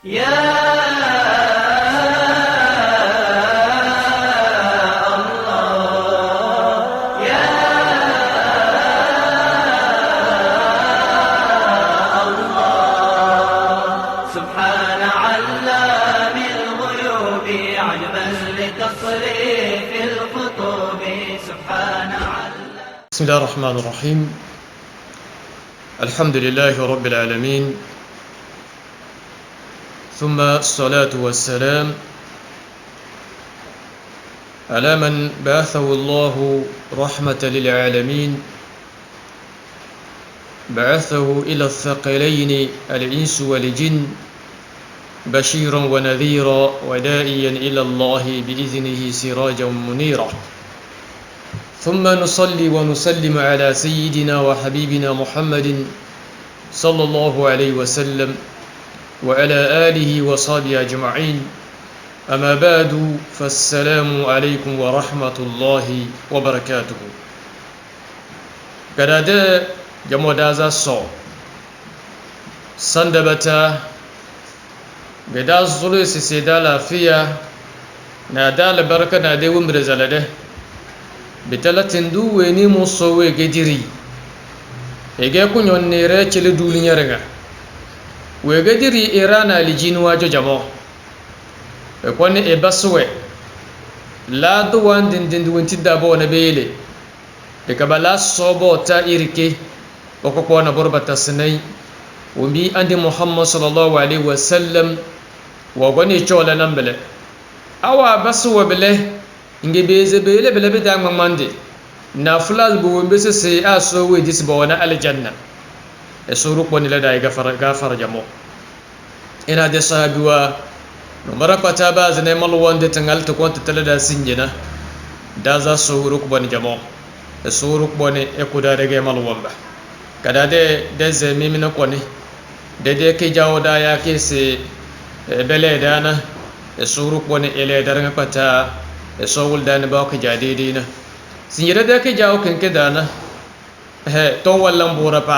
يا الله يا الله سبحان علام الغيوب عجبا لتصريف الخطوب سبحان علام. بسم الله الرحمن الرحيم. الحمد لله رب العالمين، ثم الصلاة والسلام على من بعثه الله رحمة للعالمين، بعثه إلى الثقلين الإنس والجن بشيرا ونذيرا وداعيا إلى الله بإذنه سراجا منيرا. ثم نصلي ونسلم على سيدنا وحبيبنا محمد صلى الله عليه وسلم وعلى آله وصحبه أجمعين. أما بعد، فالسلام عليكم ورحمة الله وبركاته. قدادا جمودازا صو سندبتا قداز زلو سيدا لافيا نادا لبركة نادي ومرزالده bitalatin weni muso we gediri ege kunyon nere chele duli nyaranga we gediri irana alijinu wajo jamo e kone e baswe la do wandin wonti dabo na bele de kabala sobo ta irike boko ko na borbata sinai wumbi andi muhammad sallallahu alaihi wasallam wa gone chola nambele awa baswe bele inge beze bele bele be dang mande na fulal bu wombe se aso we dis bo na aljanna e suru ko ni la dai gafara jamo ina de sahabi wa no marapata ba zane mal wonde tangal to konta talada sinjina da za suru ko bon jamo e suru ko ne e kuda daga mal womba kada de ze mimina ko ne de ke jawo da ya ke se bele dana e suru ko ne ele daranga pata sowul dani ba ko jadidina sinjira da ke jawo kenke dana to wallan bura pa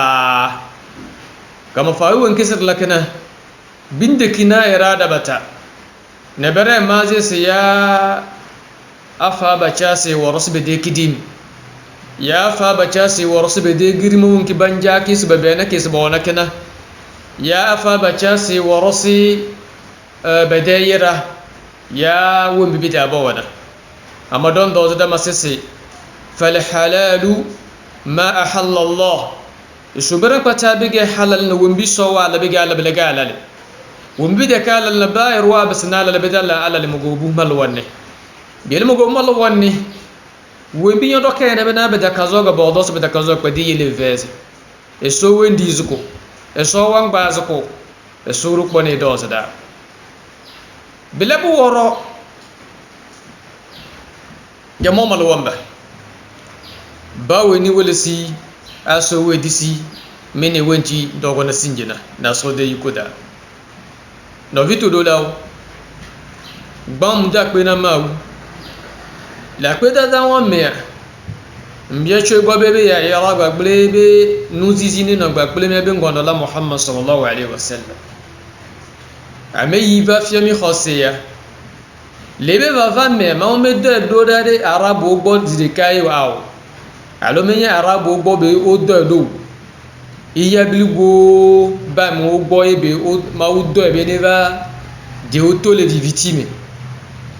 kama fawi won kisir lakana binde kina irada bata ne bare maje se ya afa bacha se warasbe de kidim ya afa bacha se warasbe de girmo won ki banja ki su babena ki su bona kana ya afa bacha se warasi badayira ya won bibita bawana amma don da da masese fal halalu ma ahalla Allah isubara pata bige halal na wumbi so wala bige ala bilaga alal wumbi da kala la bayr wa basna la bidalla ala mugubu mal wanne bil mugubu mal wanne wumbi yodo kene be na be da kazo ga bodos be da kazo ko di yele veze e so wendi zuko e so wan bazuko e suru ko ne do sada bilabu woro jamo mal wamba bawe ni wolesi aso we disi mene wenti dogo na sinjina na so de yikoda no vitu do law bam da pe na mawu la pe da won me mbiye chwe go bebe ya yara gba blebe nuzizi ni no gba ple me be ngondo la muhammad sallallahu alaihi wasallam ameyi va fiami khoseya lebe va me ma o me de do dare arabo gbo dikai wa alo menye arabo gbo be o do iya bilgo ba mo gbo ebe o ma o do ebe ne va de o to le victime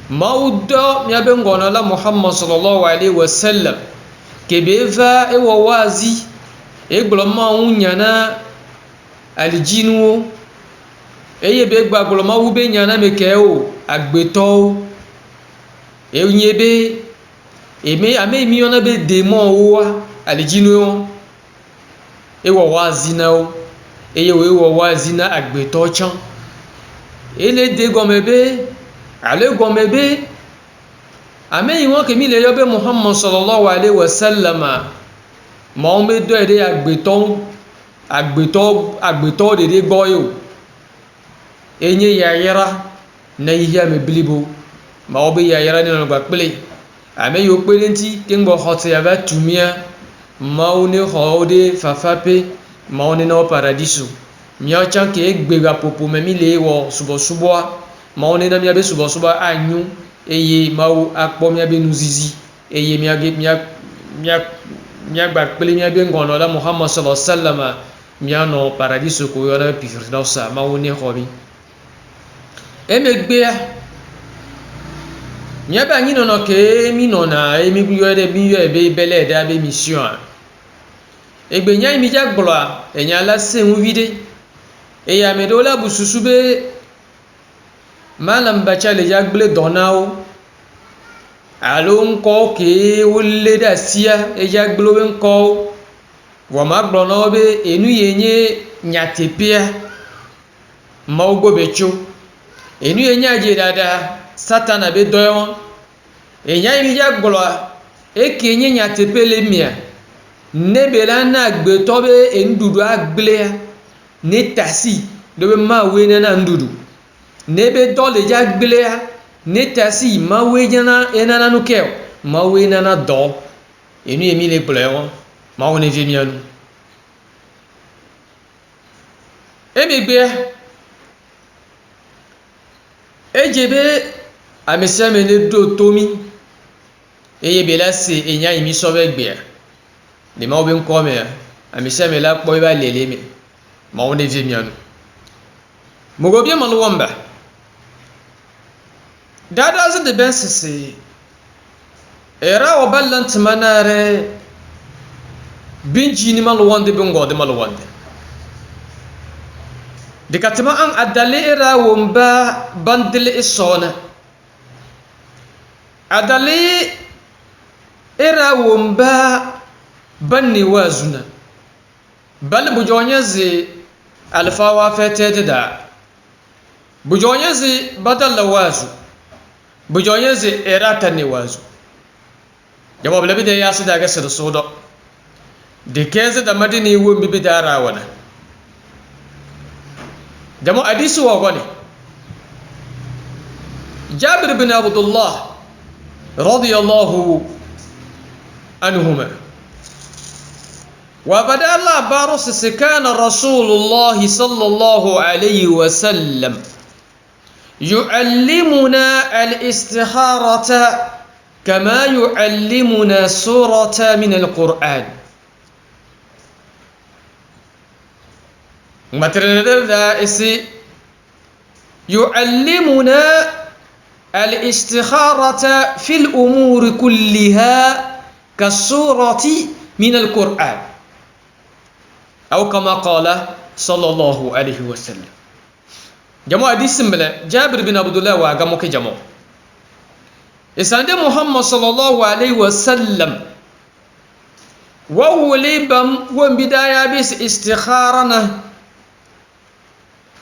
ma o do mi abe ngono la muhammad sallallahu alaihi wasallam ke be va e wo wazi e gbo ma unya na aljinu eye be gba gbo ma wu be nyana me ke o agbeto enyebe eme ame mi ona be demo wa alijinu ewo wazina o eye we wo wazina agbeto chan ele de gomebe ale gomebe ame yi won ke mi le yo be muhammad sallallahu alaihi wasallama mo me do ede agbeto de gboyo enye yayira na yiya me bilibo ma obi ya yara ni no gba pele ame yo pele nti ke ngbo hot ya ba tumia ma oni ho de fafape ma oni no paradiso mia chan ke gbega popo me mi le wo subo maone na mia be subo anyu eye mawo akpo mia be nuzizi eye mia gba pele mia be ngono la Muhammad sallallahu alaihi wasallam mia no paradiso ko yo na pirdosa mawo ne hobi emegbe mia ba nyino no ke mi no na emi biyo de biyo e be bele da be mission egbe nya mi jagbola enya la sen wide e ya me do la bususu be malam bacha le jagbele donao alo nko ke wolle da sia e jagbelo be nko wo ma gbolo be enu yenye nyatepia mawgo becho enu yenye aje dada satana be doyon enya mi jagbolo e kenye nyatepele mia nebela na gbe to be endudu agbele ne tasi do be ma we na ndudu nebe dole jagbele ne tasi ma we jana enana no ke ma we na do enu emi le pleo ma woni je mianu emegbe ejebe ameseme ne do tomi eye bela se enya imi so be gbe de ma obi nko me ameseme la po ba lele me ma woni je mianu mogo bi malu wamba dada za de ben sese era o ballant manare binji ni malu wande bingo de malu wande de katima an adale era womba bandele isona adale era womba banni wazuna bal bujonyazi alfawa fetete da bujonyazi badal wazu bujonyazi erata ni wazu jawab labi da yasu daga sir sodo de keze da madini wombi bidara wana jamu hadisu wa goni Jabir bin Abdullah radiyallahu anhuma وبدا الله بارس كان رسول الله صلى الله عليه وسلم يعلمنا الاستخارة كما يعلمنا سورة من القرآن يعلمنا الاستخارة في الأمور كلها كالسورة من القرآن أو كما قال صلى الله عليه وسلم جماعة دي سمبلة جابر بن عبد الله وعقامك جماعة إسان محمد صلى الله عليه وسلم ووليبم ومبدايا بس استخارنا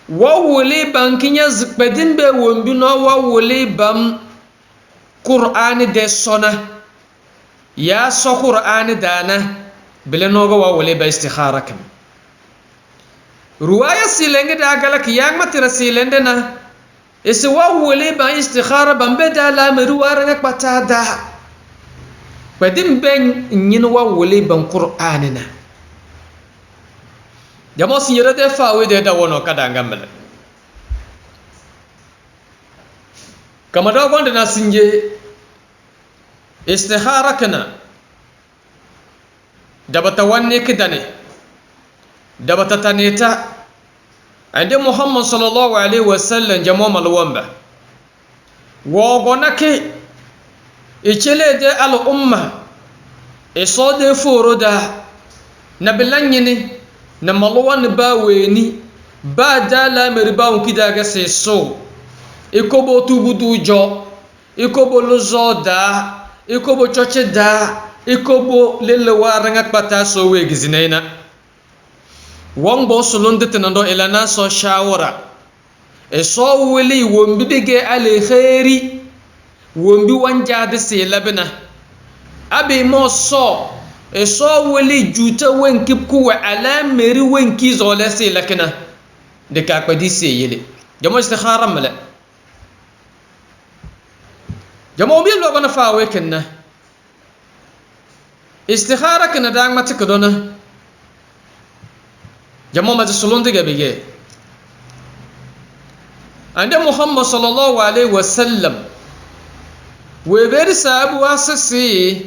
ووليبم كنيا زقبدين بي ومبنا ووليبم قرآن دي سنة يا سو قرآن دانا بلنوغا ووليبا استخارة كم رواية سيلنجي دا قالك ياك ما ترى سيلندنا إسوا وليبا استخارة بمبدا لا مروارنك بتادا بدين بين ينوا وليبا قرآننا جماعة سيرة دفاع ويدا دوانا كدا نعمل كما دا قندنا سنجي استخارة كنا دبتا واني كداني دبتا تانيتا عند محمد صلى الله عليه وسلم جموم الوانبا وغنك إچلي دي الأمة إصاد فوردا نبلانيني نمالوان باويني بادا لا مرباون كدا غسيسو إكوبو توبودو جو إكوبو لزودا إكوبو چوچه دا ikobo lele waranga kpata so we gizinena wongbo solonde tenando elana so shawara e so weli wombi bege ale khairi wombi wanja de se labna abi mo so e so weli juta wenki ku ala meri wenki zole se lakna de ka kpadi se yele jamo istikhara mala jamo bi lo bana fa we kenna استخارة كنا داعم ما تكدونا جمو ما تسلون تيجي بيجي ande Muhammad sallallahu alaihi wasallam weberi sabu asasi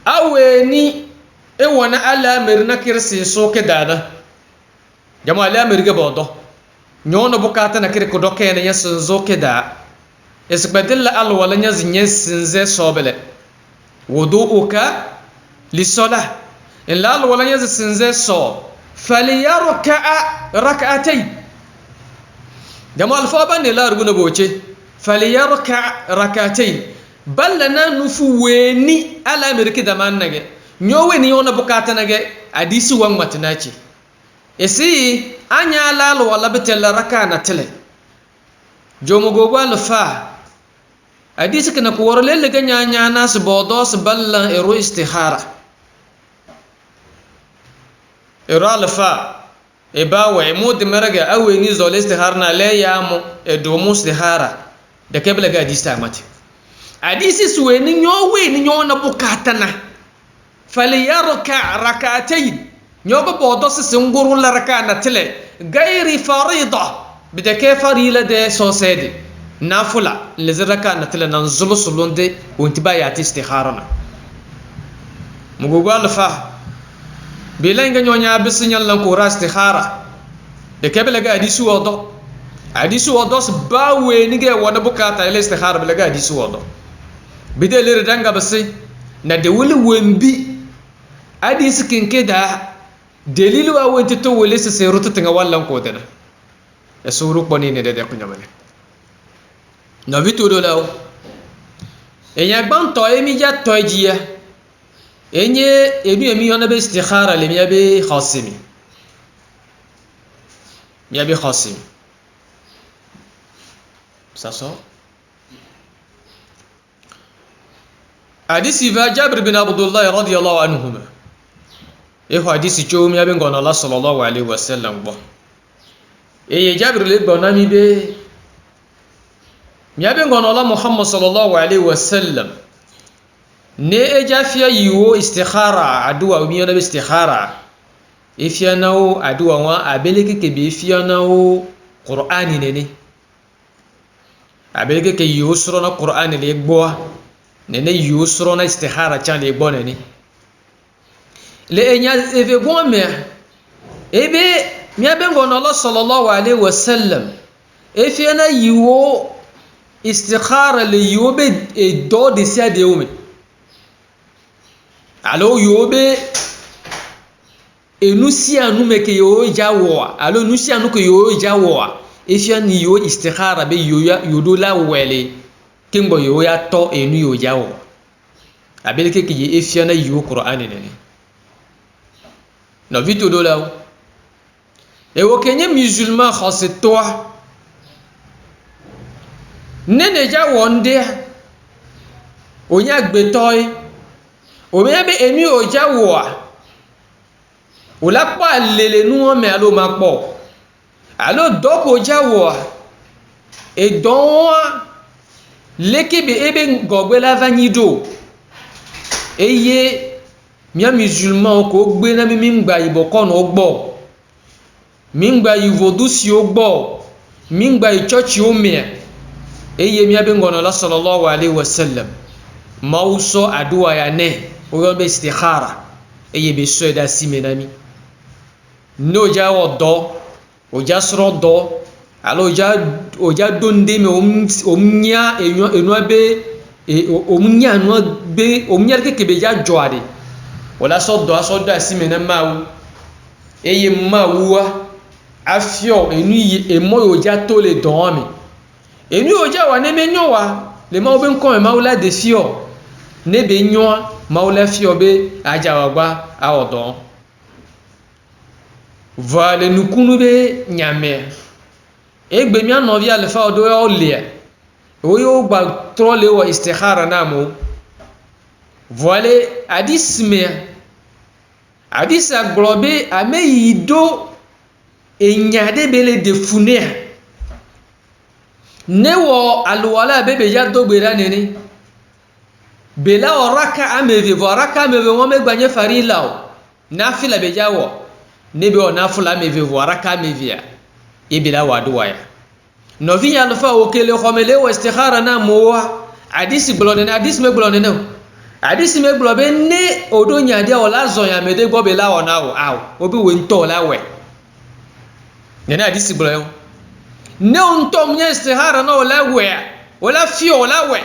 aweni e wona ala merna kirsi so ke dada jama ala merge bodo nyono bukata na kire ko doke ne yasin zo ke da isbadilla al wala nyaz nyesin ze sobele wudu'uka lisalah in la al wala nyaz sin ze so falyarka rak'atayn jama al fa ban la ruguna boche falyarka rak'atayn ballana nufu weni ala merke da man nage nyowe ni yona bukata nage hadisi wan matnaci esi anya lalo wala betela rakana tele jomo gogo alfa hadisi kana ko worle le ganya nya nas bodos ballan ero istihara ero alfa e bawe mod maraga awe ni zol istiharna le yamo e do mustihara de kebla ga hadisi amati hadisi suweni nyowe ni nyona bukata na فليركع ركعتين نيوغو بودوس سنغورو لركعنا تلي غير فريضة بدك فريلة دي سوسيدي نافلة لزي ركعنا تلي ننزلو سلون دي وانتباياتي استخارنا مغوغو الفا بيلين غنيو نيابس نيان لنكورا استخارة دكي بلغا حديثو ودو حديثو ودوس باوي نيجي وانا بكاتا إلي استخارة بلغا حديثو ودو بدي لردنغا بسي ندولي ومبي hadisi kinke da dalilu a wenti to wole se se rutu tinga wallan ko dana e suru ko ni ne de ko nyamale no vitu do law e nya gban to e mi ja to jiya e nye e mi emi yona be istikhara le mi be khasimi mi be khasimi ça hadisi va Jabir bin Abdullah radiyallahu anhuma hadisi chomi abe ngona Allah sallallahu alaihi wasallam bo Jabir le bona mi be mi abe ngona Allah Muhammad sallallahu alaihi wasallam ne jafia yiwo istikhara adua mi yona be istikhara ifia nawo adua wa abeleke ke be ifia nawo qur'ani ne abeleke ke yiwo sura na qur'ani le gbo ne yiwo sura na istikhara chan le gbo ne le enya eve gome ebe miabe ngono Allah sallallahu alaihi wasallam efiana yiwo istikhara le yobe e do de sia de ome alo yobe enusi anu meke yo jawo alo nusi anu ko yo jawo efiani yo istikhara be yodo la wele kimbo yo ya to enu yo jawo abeleke ki efiana yiwo qur'ani ne no vito do là et au Kenya musulman c'est toi nene ja wonde o nya gbetoy o me be emi o ja wo o la pa lele nu o me alo ma po alo doko ja wo e don lekebe ebe gogbe la vanido eye mi musulman ko gbe na mi ngba iboko no gbo mi ngba ivodusi o gbo mi ngba church o me eye mi abe ngono la sallallahu alaihi wasallam mauso adua ya ne o yo be istikhara eye be so da simenami no ja odo o ja sro do alo o ja donde me omnya enu abe omnya no be omnya ke be ja joade wala sodo asimena mawu eye mawuwa afio enu yi emoyo ja to le don mi enu oja wa ne menyo wa le mawu be nko mawula de fio ne be nyo mawula fio be aja wa gba awodon vale nukunu be nyame egbe mi anovi alfa odo o le oyo gba trole wa istikhara namo voile hadis aglobe ame yido enyade bele de funia newo alwala bebe ya dogbera nene bela oraka ameve voraka ameve won megbanye farila o nafila be jawo nebe o nafula ameve voraka ameve ya ibila waduwa ya no vi alfa o kele khomele o istikhara na mowa hadisi blonene hadisi me blonene hadisi me blobe ne odo nyaade o la zo ya mede gobe la ona o aw obi we nto la we ne hadisi blonene ne onto mnya istikhara na o la we o la fi o la we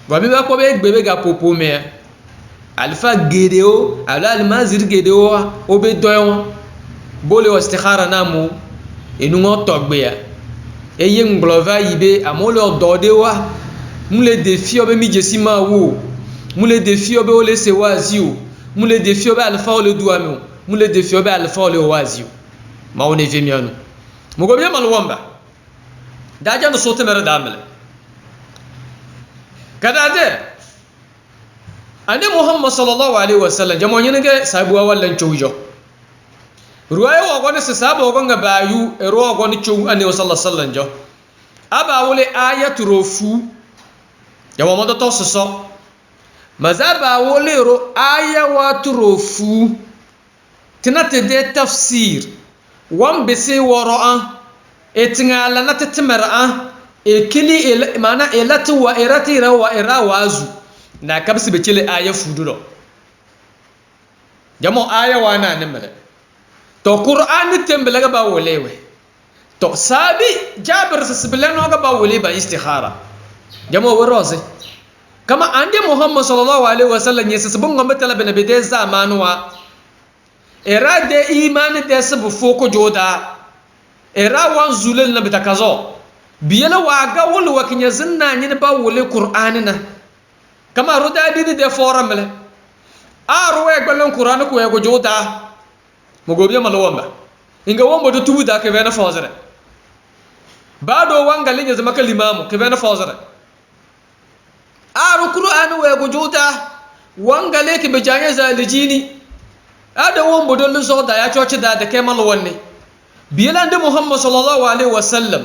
gobe ba ko be gbebe ga popo me alfa gedeo ala almazir gedeo o be doyon bole o istikhara na mo enu ngo togbe ya eye nglova yibe amole ododewa mule defi obe mi jesima wo mule defi obe ole se wazi o mule defi obe alfa ole duame o mule defi obe alfa ole wazi o ma woni vemiano mo go be malwamba daja no sote mere damele kadade ande muhammad sallallahu alaihi wasallam jamo nyinge sabuwa wallan chowjo ruwaye wa gwani su saba wa gwanga bayu ruwa gwani cewu a newa sallallahu sallan jo aba wule ayatu rofu yawa mada to su so maza ba wule ro ayawatu rofu tinata de tafsir wan bisi waro an etingala na tatimar an ekili mana elatu wa irati rawa irawazu na kabsi becile aya fuduro jamo ayawa na nimale to qur'an tembele ga ba wolewe to sabi jabir sibelano ga ba wole ba istikhara jamo warose kama ande muhammad sallallahu alaihi wasallam yesa sabun ngamba talabe na bide zamanuwa era de iman de sabu foko joda era wan zulul na bitakazo biyala waga wolu wakinya zinna ni ba wole qur'anina kama roda didi de foramle arwe gbalon qur'an ko ego joda mogobe malwamba inga wombo do tubuda ke bena fozere bado wanga linya zama kalimamu ke bena fozere aru qur'an we go jota wanga le ke bejanya zalijini ada wombo do luso da ya chochi da ke malwanne bilande muhammad sallallahu alaihi wasallam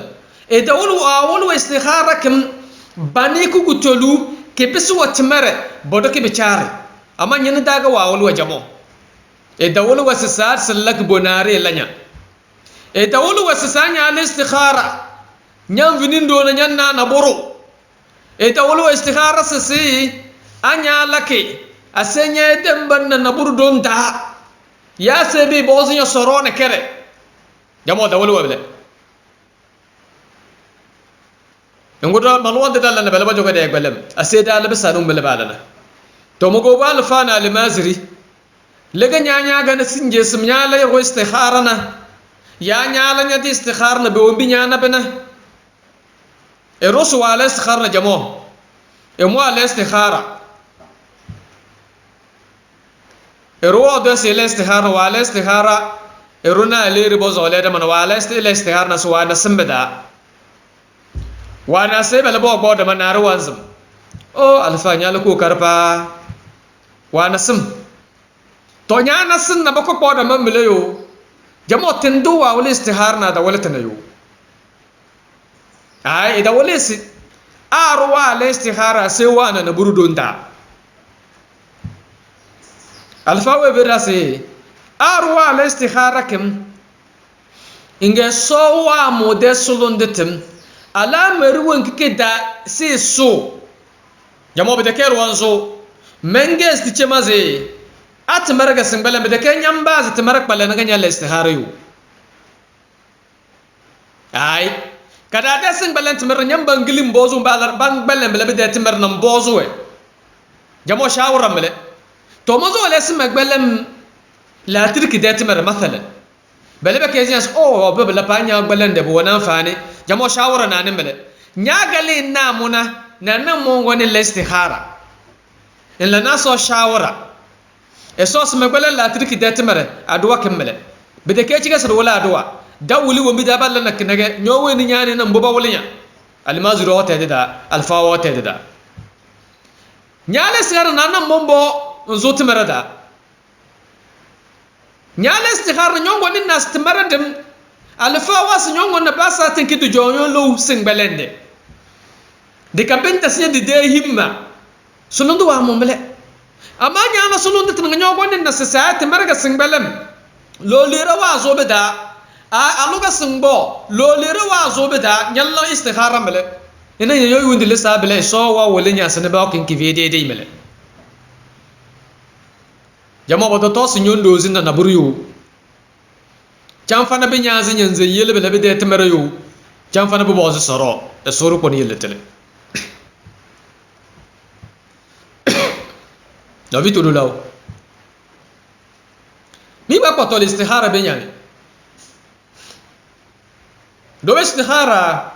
e da wulu istikhara kam bani ku gutolu ke bisu watmare bodo ke bichare amma nyen daga wa wulu jamo e dawulu wasisar sallak bonare lanya e dawulu wasisanya al istikhara nyam vinindo na nyanna na boro e dawulu istikhara sisi anya lake asenya demban na buru don da ya sebi bozinya sorone kere jamo dawulu wabele ngodo malwande dalla na belba joga de gbelem aseda al bisanum bele balana to mo go bal fana al mazri lega nyanya ga na sinje sum nyala yo istikhara na ya nyala nya di istikhara na be wombi nyana bena e rosu wala istikhara na jamo e mo ala istikhara e ro do se istikhara wala istikhara e runa le ribo zole da man wala istikhara na so wala simbeda wana sai bala bo da man naru wanzum o alfa nyala ko karfa wana sim to nyana sin na bako ko da man milayo jamo tindu wa wala istikhara na da wala tanayo ai da wala si arwa la istikhara sai wana na burudunta alfa we berase arwa la istikhara kim inge so wa modesulun ditim ala meruwan kike da sai so jamo be da ker wanzo menges ti chemaze at marga singbala be da kenyam baz ti marak bala nga nyala istikhara yu ai kada da singbala ti mar nyam bangilim bozu balar bang balam be da ti mar nam bozu we jamo shawara mele to mozo le sim magbalam la tirki da ti mar mathalan bale be kezias o be la panya gbalan de bo nan fane jamo shawara na mele nyagali na muna na nan mo ngoni le istikhara illa naso shawara esos magbalan la tirki da ti mar adwa kemmele be de ke ciga sar wala adwa dawuli wo mi da ballan nak nage nyowe ni nyani nan boba walinya almazuru wata da alfa wata da nyale sar na nan mombo nzo ti marada nyale istikhara nyongo ni nas ti maradim alfa was nyongo na basa tin kitu jonyo lo sing belende de kapenta sinya de himma sunundu wa momle amma nyana sunundu tin nyongo ni nas saati marga sing belem lo lira wa zo beda aluga singbo lo lere wa zo be da nyalla istikhara mele ina yo yundi le sabele so wa wole nya sene ba kin ki vede de mele jama bodo to sinyon do zinna na buru yo jam fana be nya zin yanzu yele be be de temere yo jam fana be bo zo soro e soro ko ni yele tele no vitu do law mi ba ko to istikhara be nya do istikhara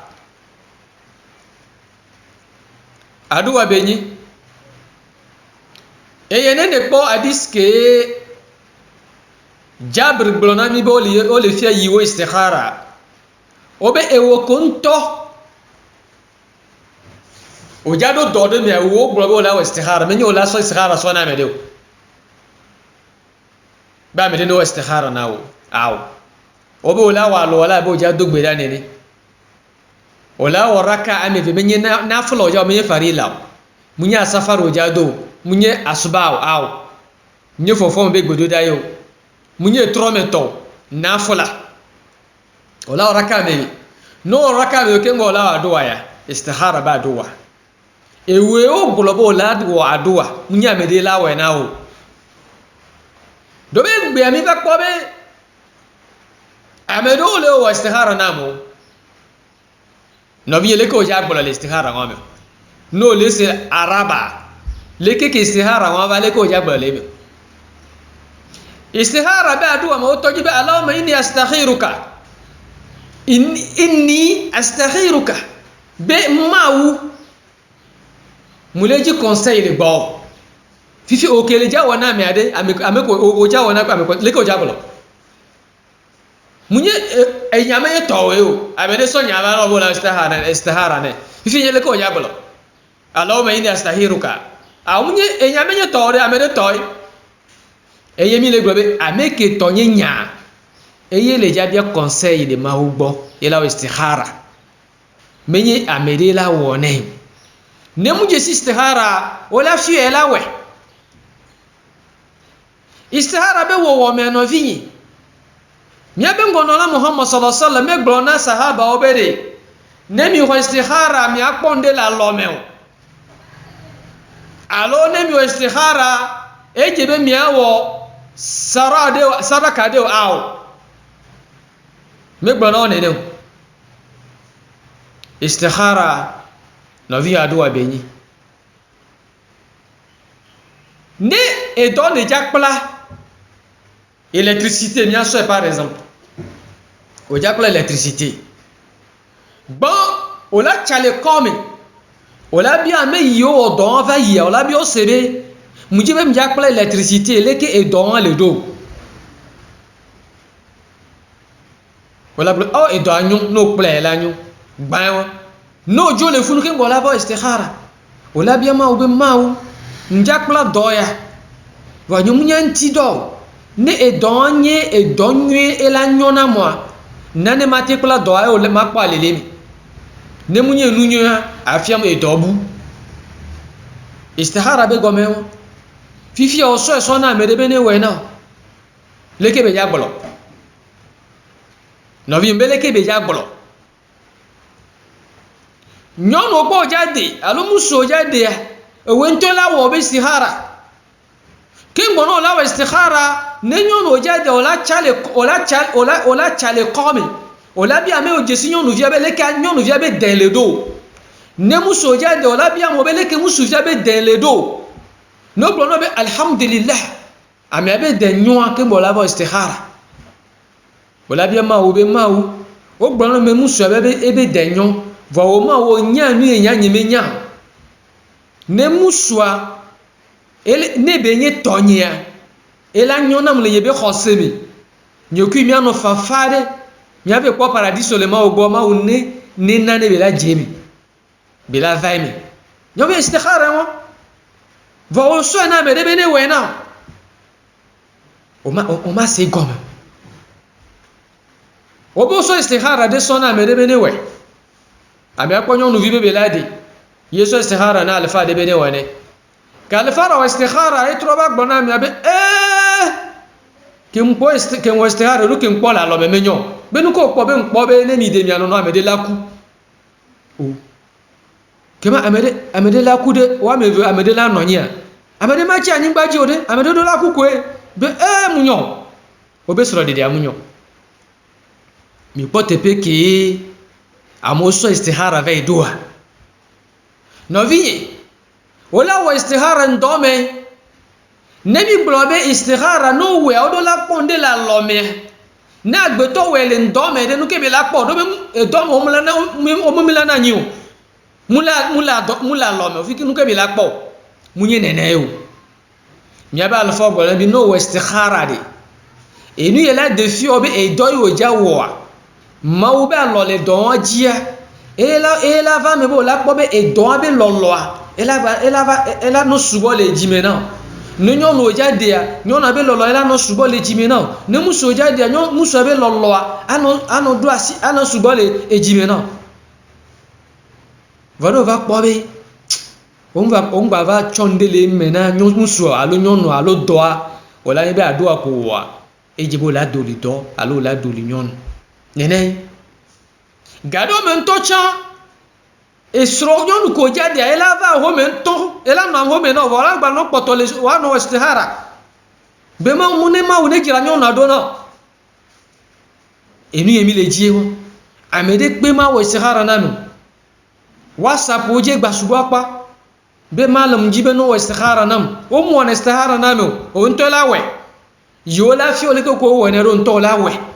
aduwa benyi eyene ne po adiske jabr blona mi boli o le fia yiwo istikhara obe ewo konto o jado dodo mi ewo globo la istikhara menyo la so istikhara so na medo ba me no istikhara nawo aw obe ola wa lo la bo jado gbe dani ni ola waraka ame be menye na fulo ja menye farila munya safaro jado munye asubao aw nye fofo be gbodo dayo munye trometo na fula ola waraka me no waraka me ke ngola aduwa ya istikhara ba aduwa ewe o golobo la aduwa munya me de la we na o do be gbe ami ba ko be amedo le o istikhara namo no bi le ko ja gbola le istikhara ngome no le se araba leke ke istihara wa vale ko jabba lebe istihara ba duwa ma otoji ba allahumma inni astakhiruka inni astakhiruka be mawu muleji conseil le bo fifi okele jawa na mi ade ame ko o jawa na ame ko leke o jablo munye enyame towe o amede so nyama no bo la istihara ne fifi leke o jablo allahumma inni astakhiruka amunye enyamenye tore amede toy eyemi le globe ameke tonye nya eye le jabia conseil de mahugbo yela istikhara menye amede la wone ne muje istikhara wala fi ela we istikhara be wo me no vinyi mia be ngono la muhammad sallallahu alaihi wasallam me glona sahaba obere ne mi ho istikhara mi aponde la lomeo alo ne mi istikhara ejebe miawo saraka de aw me gbona ne ne istikhara no vi aduwa benyi ne e don de jakpla électricité mi aso par exemple o jakpla électricité bon o la chale comme ola bi ame yo odon va yi ola bi o sebe mujibe mi jakpla électricité leke e don le do ola blo o e do anyu no ple la anyu gbawo no jo le funu ke ngola ba istikhara ola bi ma obe mawo njakpla doya wa nyu nyanti do ne e donye e donye e la nyona moi nane matekpla doya o le makpa lelemi ne munye nunyo afiam e dobu istihara be gomeo fifi o so na medebe ne we na leke be jagbolo no bi mbele ke be jagbolo nyon ogbo jade alumuso jade ewe ntola wo be istihara kimbo no la istihara ne nyon o jade ola chale komi ola bi ame o jesi nyonu via be leke nyonu via be den le do ne muso jade ola bi amo be leke muso via be den le do no blono be alhamdulillah ame be den nyon ke mo la ba istihara ola bi ma o be ma o blono me muso be den nyon va o ma o nya nu enya nyime nya ne muso ele ne be nye tonya ela nyon na mle yebe khosemi nyoku mi ano fafade mi ave kwa paradis le ma ogbo ma une ne nane be la jemi be la vaimi nyobe istikhara mo va o so na me de bene wena o ma se goma o bo so istikhara de so na me de bene we ami akonyo nu vibe be la de yeso istikhara na alfa de bene wene ka alfa ra istikhara e troba gbona mi abe kem istihara lu kem pola lo menyo be nu ko po be mpo be ne ni de mi anu amede laku o kema amede laku de wa me amede la no nya amede ma chi anyi gbaji ode amede do laku ko e be munyo obe soro de amunyo mi pote peke amoso istihara ve dua no vi wala wa istihara ndome nebi blobe istihara no we odo la ponde la lome na gbeto we le ndome de nu ke be la po do be domo omula na nyi o mula lome o fi nu ke be la po munye nene o mi aba alfa gbo bi no we istihara de enu yela defi obe edo yo jawo ma ube alole don jia ela va me bo la po be edo be loloa ela no subo le jime na no nyon no jade ya nyon abe lolo ela no subo le jime na ne muso jade ya nyon muso abe lolo ano do asi ano subo le ejime na vado va po be on va chondele mena nyon muso alo nyon no alo doa wala ebe adoa ko wa ejibo la doli do alo la doli nyon nene gado men tocha esro nyon ko jade ela va ho men to ela na ho men no wala gba no potole wa no istihara be ma mune ma wone jira nyon na do no enu yemi le ji wo amede pe ma wo istihara nanu whatsapp o je gba subo apa be malam jibe no istihara nam o mo na istihara nanu o nto lawe yo la fi ole ko wone ro nto lawe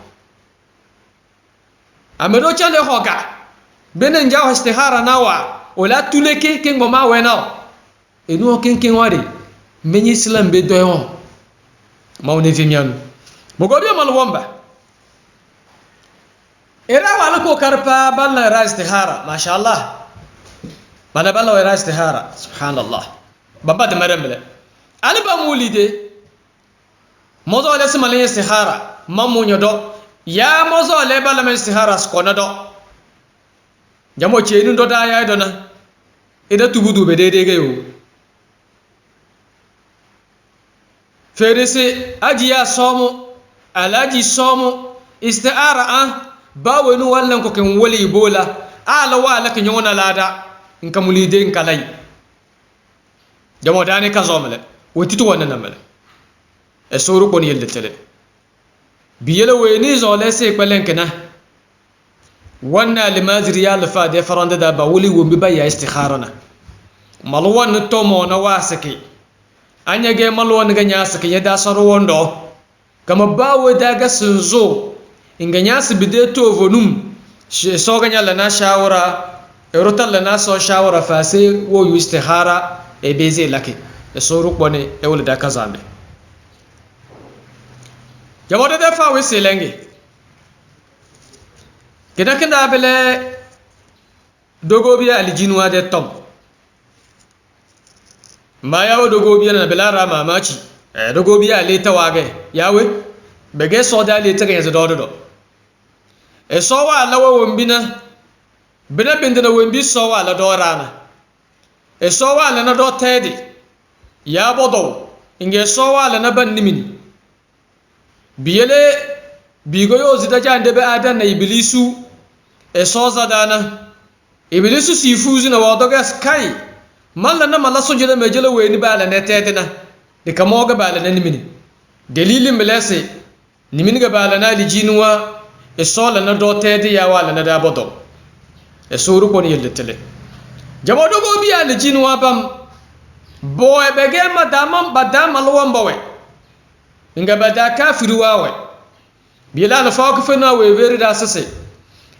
amedo chale hoga benen jaw istihara nawa wala tuleke ke ngoma wena enu ken wari menyi islam be doyon mawne fimian mogobi mal womba era wala ko karpa balla ra istihara mashallah bala balla ra istihara subhanallah baba de maremle ali ba mulide mozo ala simale istihara mamunyo do ya mozo le bala men istihara skona do jamo chenu do da ya do na ida tubudu be dede ge yo ferese ajiya somo alaji somo istihara an bawenu wallan ko ken wali bola ala wala ken yona lada in kamulide in kalai jamo dane ka zomle wotitu wonna namle e soru kon yelde tele biyele weni zo lese kwelenkena wanna limazri ya lafa de faranda da ba wuli wombi ba ya istikharana malwan tomo na wasake anyage malwan ga nyasake ya da saro wondo kama bawo da ga sunzo inga nyasi bide to vonum so ga nyala na shawara erotal la na so shawara fa sai wo yu istikhara e beze lake e soru kone e wala da kazambe jamoda da fa wese lenge kida bele dogobiya aljinwa de tom ma yawo dogobiya na belara mamaci dogobiya le tawage yawe bege so da le taga yanzu dodo e so wa lawa wombina bina bindina wombi so wa la dorana e so wa la na do tedi ya bodo inge so wa la na ban nimini biyele bigo yo zida jande be adan na iblisu e so zadana iblisu sifuzi na wadoga sky malla na malla sojele mejele weni bala ne tedina de kamoga bala na nimini dalilin melese nimini ga bala na lijinwa e so la na do tedi ya wala na da bodo e suru ko ni yeletele jamodo go biya lijinwa bam boy bege madamam badam alwambawe inga bada kafiru wawe bilal fawk fena we veri da sase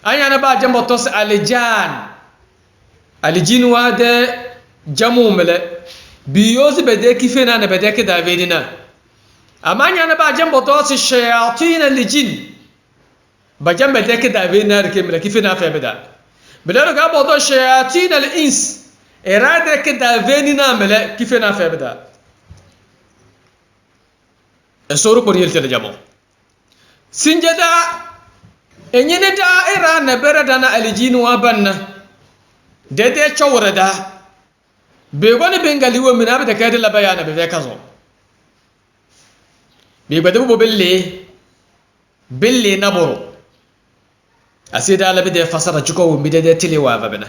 anya na ba jambo tos alijin wa de jamu mele biyozi bede kifena na bede ke davidina amanya na ba jambo tos shayatin alijin ba jambe de ke davidina ke mele kifena fa beda bilal ga bodo shayatin alins irade ke davidina mele kifena fa beda esoro por yelte jamo sinjada enyene da era na berada na alijinu wa banna dede chawrada be goni bengali wo mina be de kayde la bayana be kazo bi gbadu bo belle naboro asida la bide fasara chuko mi de tilewa babena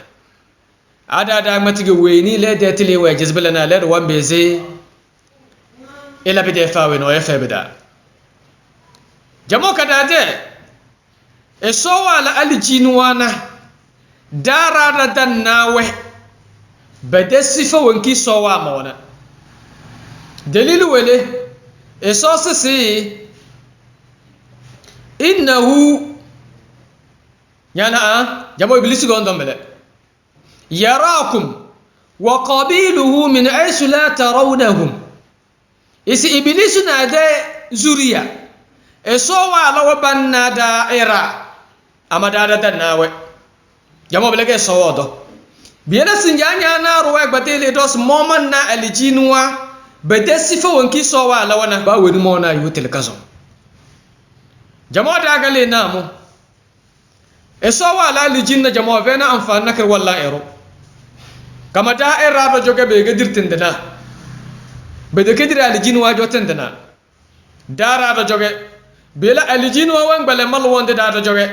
ada matigi weni le de tilewa jizbelana le wambeze ila bide fawe no efebeda jamo kadade e sowa la aljinwana dara dan nawe bade sifa wonki sowa mona dalilu wele e so sisi innahu yana jamo iblisi gondom bele yarakum wa qabiluhu min aysu la tarawnahum isi iblisu na de zuriya e so wa law banna daira amada da nawe jamo bele ke so wodo biena sinjanya na ruwa batele dos moman na aljinwa bade sifa wonki so wa lawana ba woni mona yutel kazo jamo da gale namu eso wala aljinna jamo vena amfana kar walla ero kama da era do joge be gadirtin dana be de kedira aljin wa joten dana dara do joge bela aljin wa wan bale mal wonde da do joge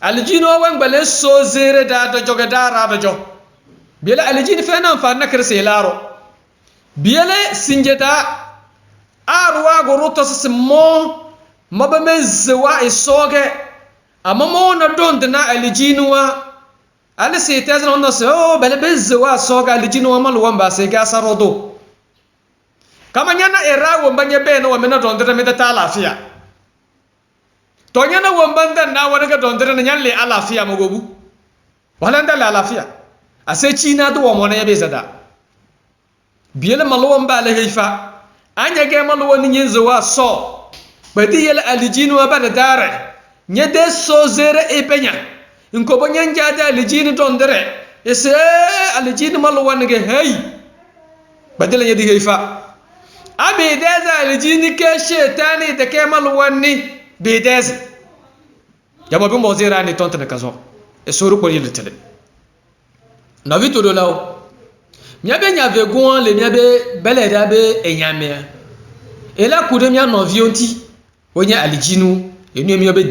aljin wa wan bale so zere da do joge dara do jo bela aljin fena amfana kar se laro biele sinjeda arwa goruto simo mabame zewa isoge amamo na dondna aljinwa ala se tazna onda so bele bezwa soga aljinwa malwamba se ga sarodo kama nyana era wamba nyebe no wamena dondra meta ta lafiya to nyana wamba ndan na wanaga dondra na nyalle alafiya magobu wala ndan la lafiya ase china do wamona yabe zada biele malwamba la heifa anya ge malwoni nyenzewa so badi yel aljinwa bada dare nyede so zere epenya inko bo nyanja da aljin dondere ese aljin malwan ge hey badala nyedi heifa abi deza aljin ke shetani de ke malwan ni bidez jamo bi mo zera ni tonta kazo e soru ko yele tele na vito do lawo nyabe nyave gon le nyabe bele da be enyame ela kude nya no vionti onya aljinu enu mi obe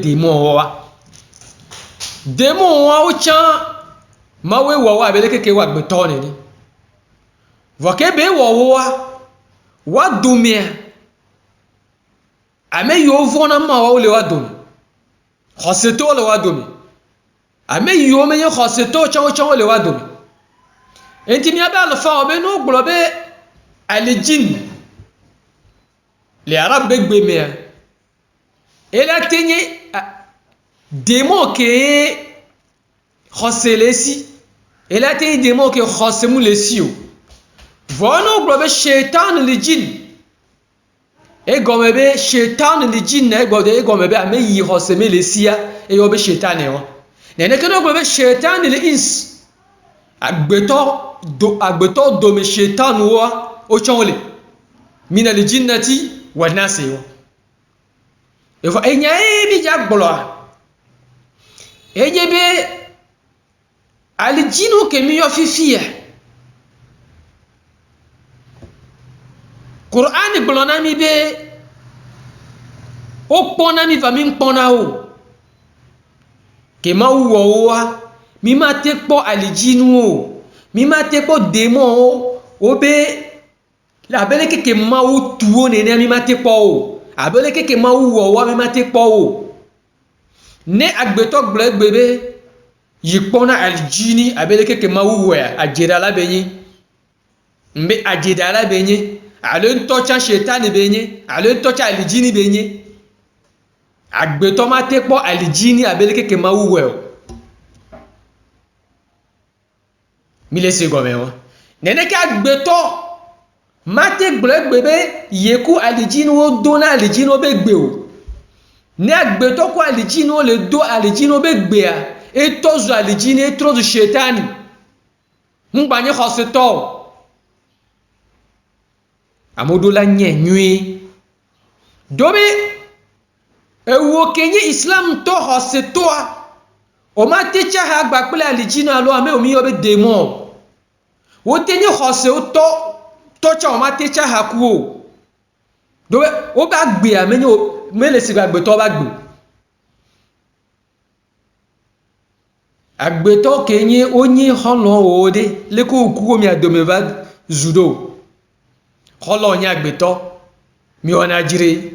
demo wa ucha mawe wa bele keke wa gbeto ni voke be wa dumia ame yo vona ma wa le wa dum khoseto le wa dum ame yo me yo khoseto chawo le wa dum enti mi aba le fa obe no gbobe aljin le arab be gbe me ela tenye démon ke khoselesi ela tenye démon ke khosemu lesio vono globe shaitan le jin e gomebe shaitan le jin e gode e gomebe ame yi khoseme lesia e yobe shaitan e wo nene ke no globe shaitan le ins agbeto do me shaitan wo o chonle mina le jinnati wa nasi wo efo enya bi jagbolo ejebe aljinu kemi yo fifia Qur'an blona mi be o pona mi va mi pona o ke ma wo mi ma te po aljinu o mi ma te po démon o be la bele ke ma o tuo ne mi ma te po o abele keke ma wo wa me mate po o ne agbeto gbebe yipona aljini abele keke ma wo ya ajeda la benyi mbe ajeda la benyi ale ntocha shetani benyi ale ntocha aljini benyi agbeto mate po aljini abele keke ma wo o mile se gome o nene ka agbeto mate gbebe yeku alijino dona alijino be gbe o ne agbeto ko alijino le do alijino be gbe a e tozu alijino e trozu shetani ngba nye khoseto amodo la nye nyi dobe e wo kenye islam to khoseto o mate cha ha gba pele alijino alo ame o mi yo be démon wo tenye khose o to tocha o mate cha hakuo do o ba gbe amenyo mele si ba gbe to ba gbe agbe to kenye onyi holo ode le ko ku mi adomeva zudo holo nya agbe to mi ona jire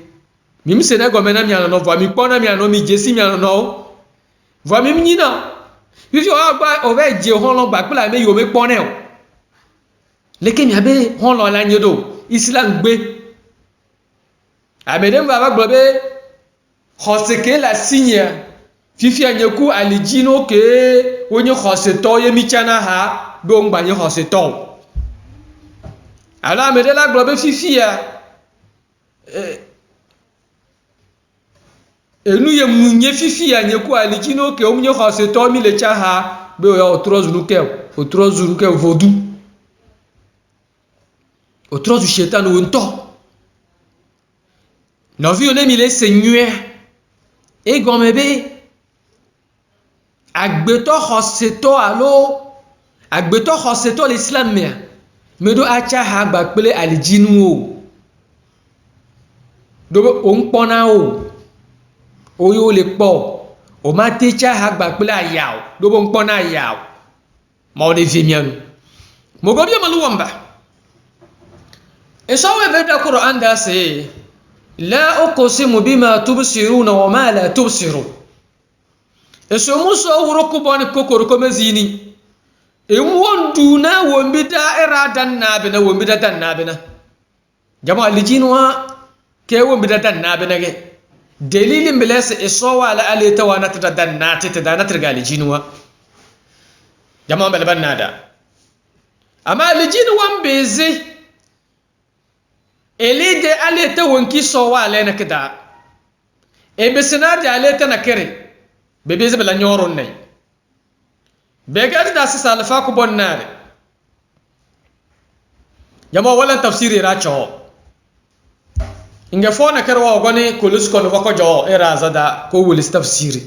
mi msena gomena mi anono vo mi pona mi anono mi jesi mi anono vo mi nyina bi o agba o ve je holo gba pe la me yo me pone o leke mi abe holo la nyedo islam gbe amedem baba globe khoseke la signe fifi anyeku alijino ke onye khoseto ye michana ha do ngba nye khoseto ala amede la globe fifi ya enu ye munye fifi ya nyeku alijino ke onye khoseto mi le cha ha be o trozu ke vodu o trozu shetan wonto no vi one mi le seigneur e gomebe agbeto khoseto alo agbeto khoseto l'islam me do acha ha gba pele alijinu o do o npona o yo le po o ma te cha ha gba pele ayaw do bo npona ayaw ma o de vimianu mo go bi maluwamba e so we be da Qur'an da se la uqsimu bima tubsiruna wa ma la tubsirun eso muso wuro ko bon kokoro ko mezini e wondu na wombi daira dan nabina wombi da dan nabina jama alijinwa ke wombi da dan nabina ge dalilin bilas eso wala alita wa nata dan nata da nata ga alijinwa jama balban nada amma alijinwa bezi elide alita wonki so wala na kida e besinadi alita na kere bebe zebla nyoron nay begadi da sisa alfa ko bonnare jama wala tafsiri racho inga fona karwa goni kulus ko no ko jo era zada ko wulis tafsiri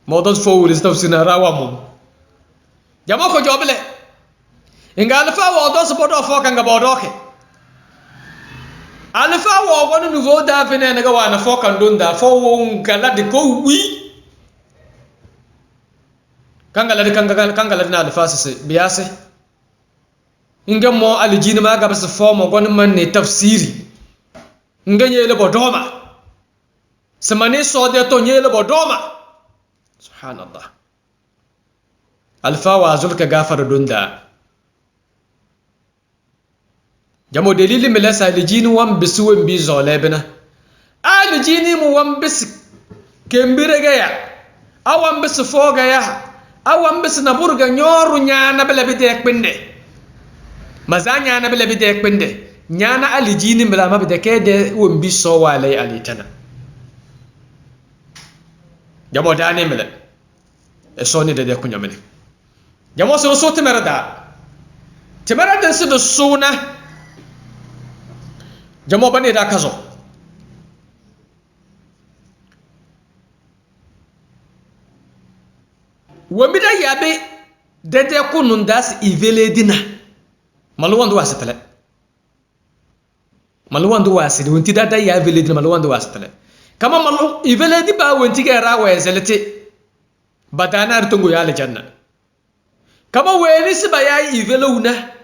modos fo wulis tafsiri na rawa mum jama ko joble inga alfa wo do so bodo fo kanga bodoke alfa wo goni nouveau da fene na ga wana fo kan donda fo wo ngala de ko wi kangala na alfa se biyase inga mo alijini ma ga bas fo mo goni man ne tafsiri inga nyele bodoma samane so de to nyele bodoma subhanallah alfa wa zulka gafar donda jamo dalili melasa alijini wan bisu wan bi zolebina alijini mu wan bis kembirega ya awan bis foga ya awan bis na burga nyoru nyana bela bide kpinde mazanya na bela bide kpinde nyana alijini mala mabde kede wan bi so walai alitana jamo dane mele e soni de kunyamene jamo so temerada su do suna jamo bane da kazo wambida yabe dede kunun das ivele dina maluwandu wasatale maluwandu wasidi wonti dada ya vele dina maluwandu wasatale kama malu ivele di ba wonti ga rawa ezelete badana artungu ya aljanna kama weni si ba ya ivele una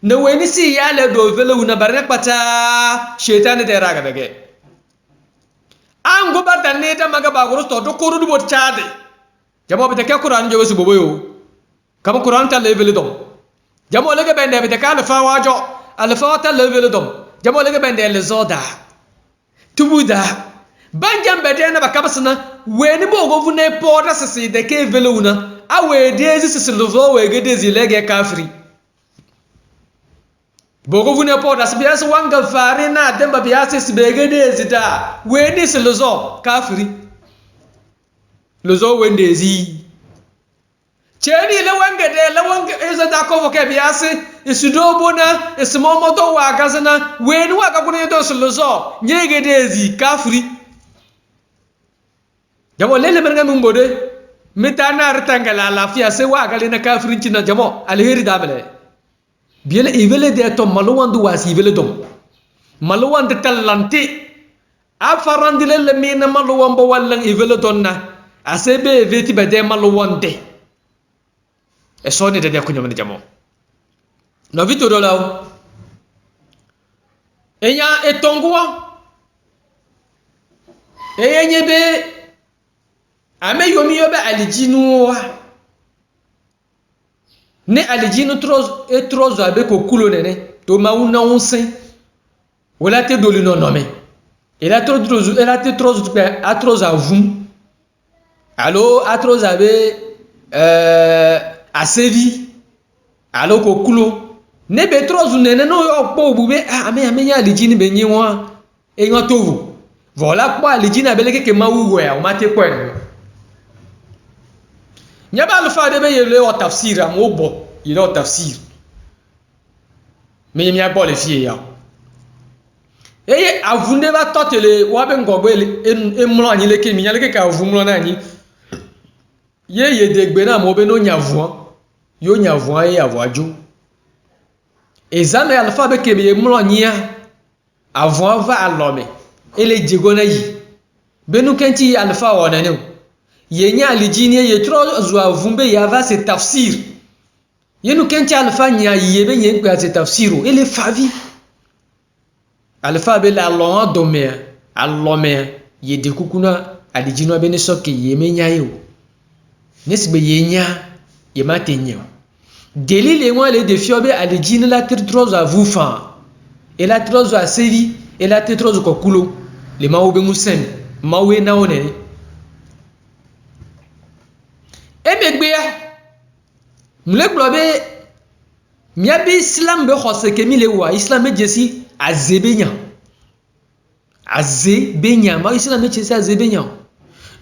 na weni si ya le do vele una barne pata shaytan de raga bege an go badanne da maga ba guru to do ko rudu bot chade jamo be ke Qur'an jowe su boboyo kama Qur'an ta level dom jamo lege bende be ka alfa wajo alfa ta level dom jamo lege bende le zoda tubuda banjam be de na ba kabasna weni bo go vune poda sisi de ke veluna awe dezi sisi lozo we gedezi lege kafri bogo vune poda sibias wanga farina demba biase sibege dezi da weni si lozo kafri lozo wendezi cheni le wanga eza da ko ke biase isudobona ismomoto wa gazana weni wa ka kune do si lozo nyege dezi kafri jamo lele merga mumbode mitana retangala lafiya se wa gale na kafirin cina jamo alheri dabale biele ivele de to maluwandu wasi ivele dom maluwan de tallanti afarandile le mina maluwan bo wallan ivelo donna asebe veti bede maluwan de e soni de ko nyamne jamo no vito do law enya etongwa eyenye be ame yomi yobe alijinu ne alijinu trozo abe ko kulo nene to mauna onsin wala te doli no nome ela te trozo pe atrozo avum allo atrozo abe asevi allo ko kulo ne be trozo nene no yo po bube ame ya alijini be nyiwa e ngotovu voilà kwa alijini abeleke ke mawugo ya o mate kwa nyaba alfa de be yele o tafsir amobo yele o tafsir me mi abole fie ya eye avunde ba totele wa be ngogbe emro anyi leke mi yale ke avumro na anyi ye degbe na mo be no nyavuan yo nyavuan e avoajo ezame alfa be ke mi emro anyi avoan va alome ele jegona yi benu kenti alfa wona ne yenya alijini ye tro zwa vumbe yava se tafsir yenu kenti alfa nya yebe yen kwa se tafsiru ele favi alfa be la lon domé allome ye de kukuna alijino be ne soke yemenya yo nesbe yenya ye matenya delile moi le défi obe alijini la tro zwa vufa et la tro zwa sevi et la tro zwa kokulo le mawo be musem mawe na one emegbe mle globe miabi islam be khose ke mi le wa islam jesi azebenya ma islam jesi azebenya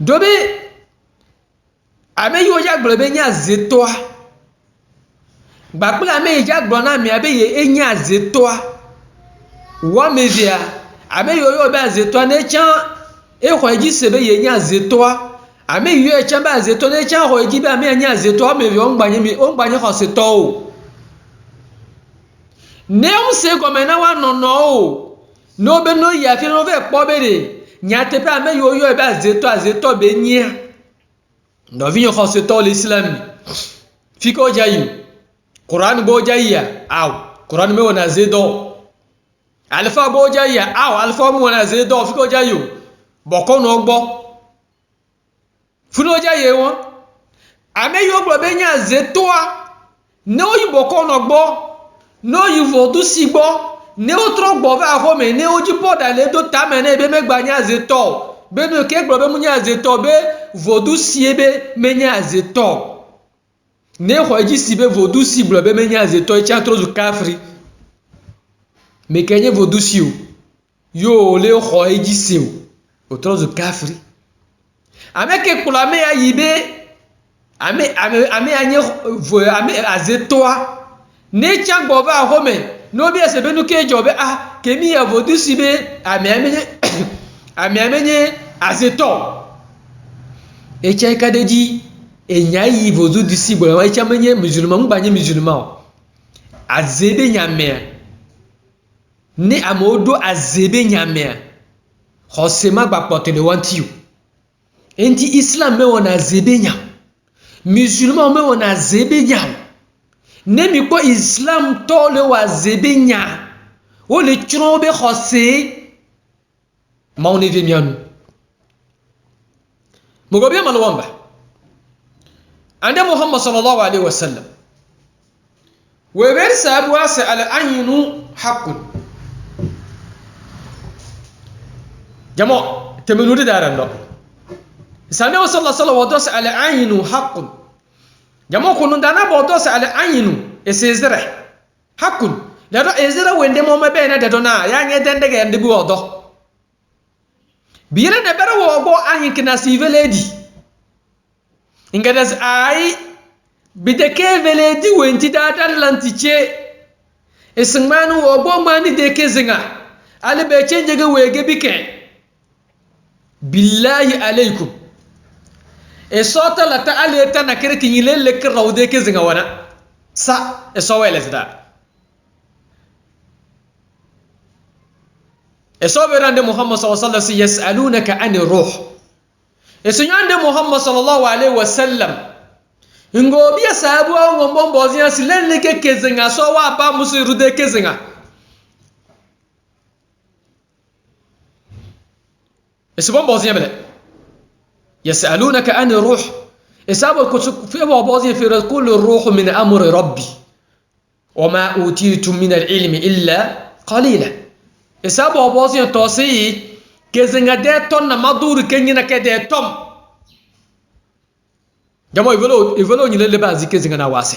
dobe ame yo ja globe nya zetoa gbapla ame ja gbona mi abe ye enya azetoa wa mevia ame yo be azetoa ne chan e khoji sebe ye nya azetoa ame yo e chamba azeto ne chan ho ejibe ame anya azeto me vi ongbanye ho seto o ne o se gomena wa no no be no ya fi no ve po bere nyate pe ame yo e be azeto be nya no vi ho seto l'islam fiko jayu quran bo jaya aw quran me wona zedo alfa bo jaya aw alfa mo wona zedo fiko jayu boko no gbo funoja ye won ame yo gbo be nya zetoa ne oyibo ko no gbo no yivo du si gbo ne o tro gbo va ho me ne o ji poda le do ta me ne be me gba nya zeto be no ke gbo be mu nya zeto be vodu si ebe me nya zeto ne ho ji si be vodu si gbo be me nya zeto e cha tro zu kafri me kenye vodu si o yo le ho ji si o tro zu kafri ameke kulame ya yibe ame anye ame azetoa ne changbo ba home no bi ese benu ke jobe kemi ya vodu sibe ame azeto e cha kadeji enya yi vodu disibo wa cha menye musulman gbanye musulman azebe nyame ne amodo azebe nyame hosema gba potele wantiu enti islam me wona zebenya musulman me wona zebenya nemi ko islam to le wa zebenya o le trobe khose ma oneve mianu mogobe malwamba ande muhammad sallallahu alaihi wasallam we ber sabu asa al aynu haqqun jamo temenude darando sami wa sallallahu alaihi wasallam ala aynu haqqun jamo kunu dana bodo sa ala aynu esezere haqqun da do ezere wende mo mebe na da do na ya nye dende ga ndi bu odo bire ne bere wo go anyi kina siveledi ingadas ai bideke veledi wenti da lantiche esmanu wo go mani de kezinga ale be chenje ga wege bike billahi alaikum esota la ta aleta na kire kinyile le krawde ke zinga wana sa eso wele zida esoberande Muhammad sallallahu alaihi wasallam yasalunaka anir ruh esunyande Muhammad sallallahu alaihi wasallam ngo biya sabu ngombo mbozia silele ke kezenga so wa ba musiru de kezenga esbon mbozia bele yasalunaka anir ruh esabu fi mbozia fi qul ruh min amri rabbi wama utitu min al-ilmi illa qalila esabu mbozia tosi kezenga de ton na maduru kenyina ke de tom jamo ivelo nyile le bazi kezenga na wase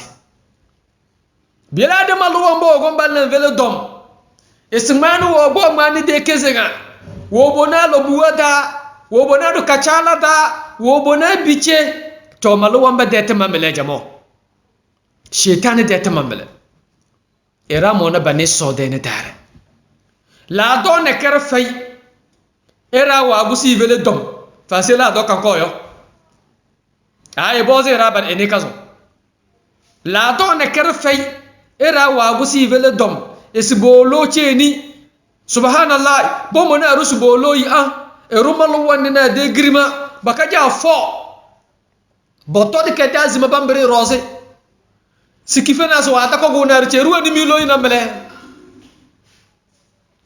biela de maluwa mbo gomba na velo dom esmanu wo go mani de kezenga wo bona lo buwada wo bona do kachala da wo bona biche to maluwa mba de te mamele jamo shaytan de te mamele era mona bani sode ne dare la do ne ker fay era wa gusi vele dom fasela do kankoyo ay boze raban ene kazo la do ne ker fay era wa gusi vele dom esbolo cheni subhanallah bo mona rusu bolo yi an erumalu wanina de grima bakaja fo boto de kadazima bambere rose sikifena so ata ko gonar cheru ani milo ina mele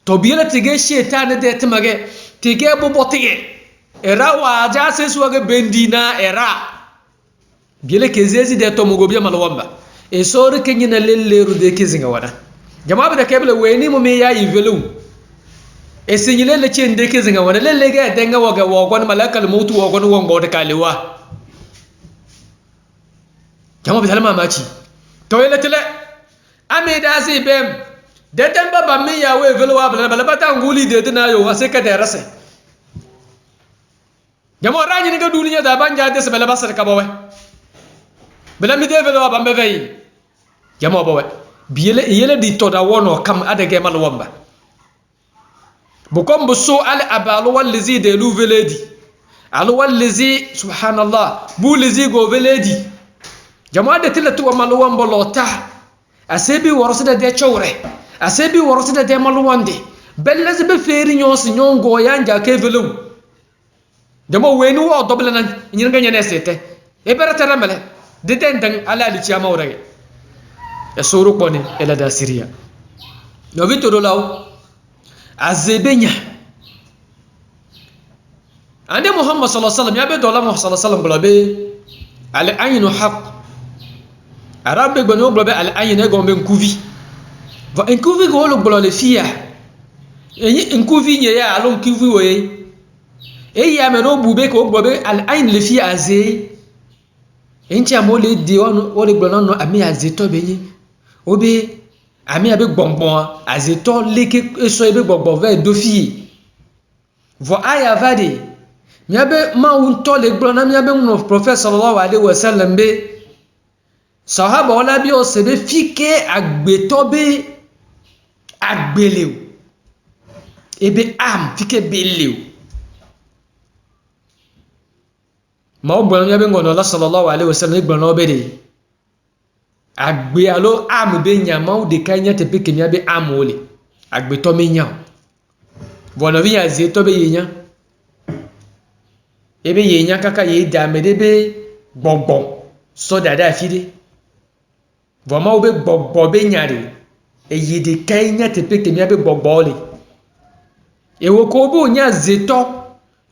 to biela tige shetane de temage tige bo botige era wa ja se suage bendina era biela kezezi de to mugo biya malwamba e sore kenyina lelleru de kezinga wada jamaa da kebele weni mo me ya yivelu e sinyile le chende kezinga wada lelle ga denga waga wogon malakal mautu wogon wongo de kalewa jamaa bi halma machi to ele tele amida si bem de temba ba mi ya we velo wa bala bata nguli de na yo wase ka de rase jamo ranyi ni ga dulinya da banja de se bala basar ka bawe bala mi de velo wa bambe vey jamo bawe biyele yele di to da wono kam adage mal wamba bu kom bu so al abalu wal lizi de lu veledi al wal lizi subhanallah bu lizi go veledi jamo de tilatu wa mal wamba lota asebi worosida de chowre asebi worosida de maluwande belleze be feri nyonsi nyongo yanja kevelu demo weni wo doble nan nyinga nyane sete e beratara mele de dendang ala li chiama orage e suru koni ela da siria no vitoro law azebenya ande Muhammad sallallahu alaihi wasallam yabe dola Muhammad sallallahu alaihi wasallam blobe al aynu haqq arabe gbono blobe al aynu gombe nkuvi va nkuvi go lo blole fia nkuvi nye ya alo nkuvi we e ya me no bube ko blobe al aynu le fia aze enchi amole de o le gbono no ami aze to benyi obe ami abe gbongbon aze to leke eso ebe gbongbon ve do fi vo aya vade mi abe ma un to le gbono mi abe un prophet sallallahu alaihi wasallam be sahaba wala bi o sebe fike agbetobe agbelew ebe am fike belew ma o gbono yabe ngono la sallallahu alaihi wasallam gbono be de agbe alo am be nyama o de kanya te pe kenya be am ole agbeto me nya vono vi azie to be yenya ebe yenya kaka ye damede be gbogbo so dada fide voma obe gbogbo be nyare eyi de kanya te pe kenya be gbogbo ole ewo ko bo nya zeto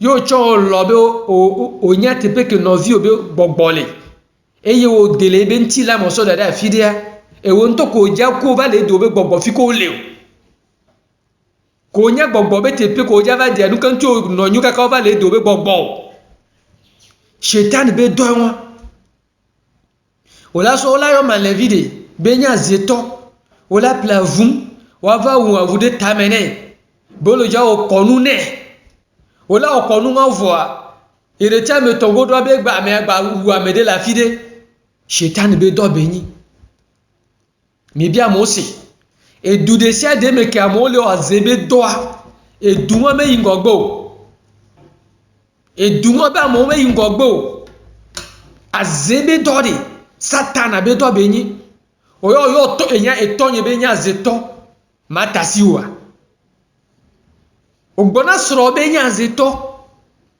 yo cho lobe o nya te pe ke no vi obe gbogbo ole eye wo dele be ntila mo so dada fide ewo nto ko ja ko ba le do be gbogbo fi ko le ko nya gbogbo be te pe ko ja va dia nu kan to no nyu kaka ba le do be gbogbo Shaitan be do won ola so ola yo man le vide be nya zeto ola plavum wa va wu avude tamene bolo ja o konu ne ola o konu ma voa ireti me tongo do be gba me gba wu amede la fide Shaitan be do be yin mi bia mo si edude sia de me ke amole o azebe doa eduwa me yingogbo edungo ba mo we ngogbo azebe dori satana be do benyi oyo to enya etonye be nya zeto matasiwa ogbona srobe nyanzito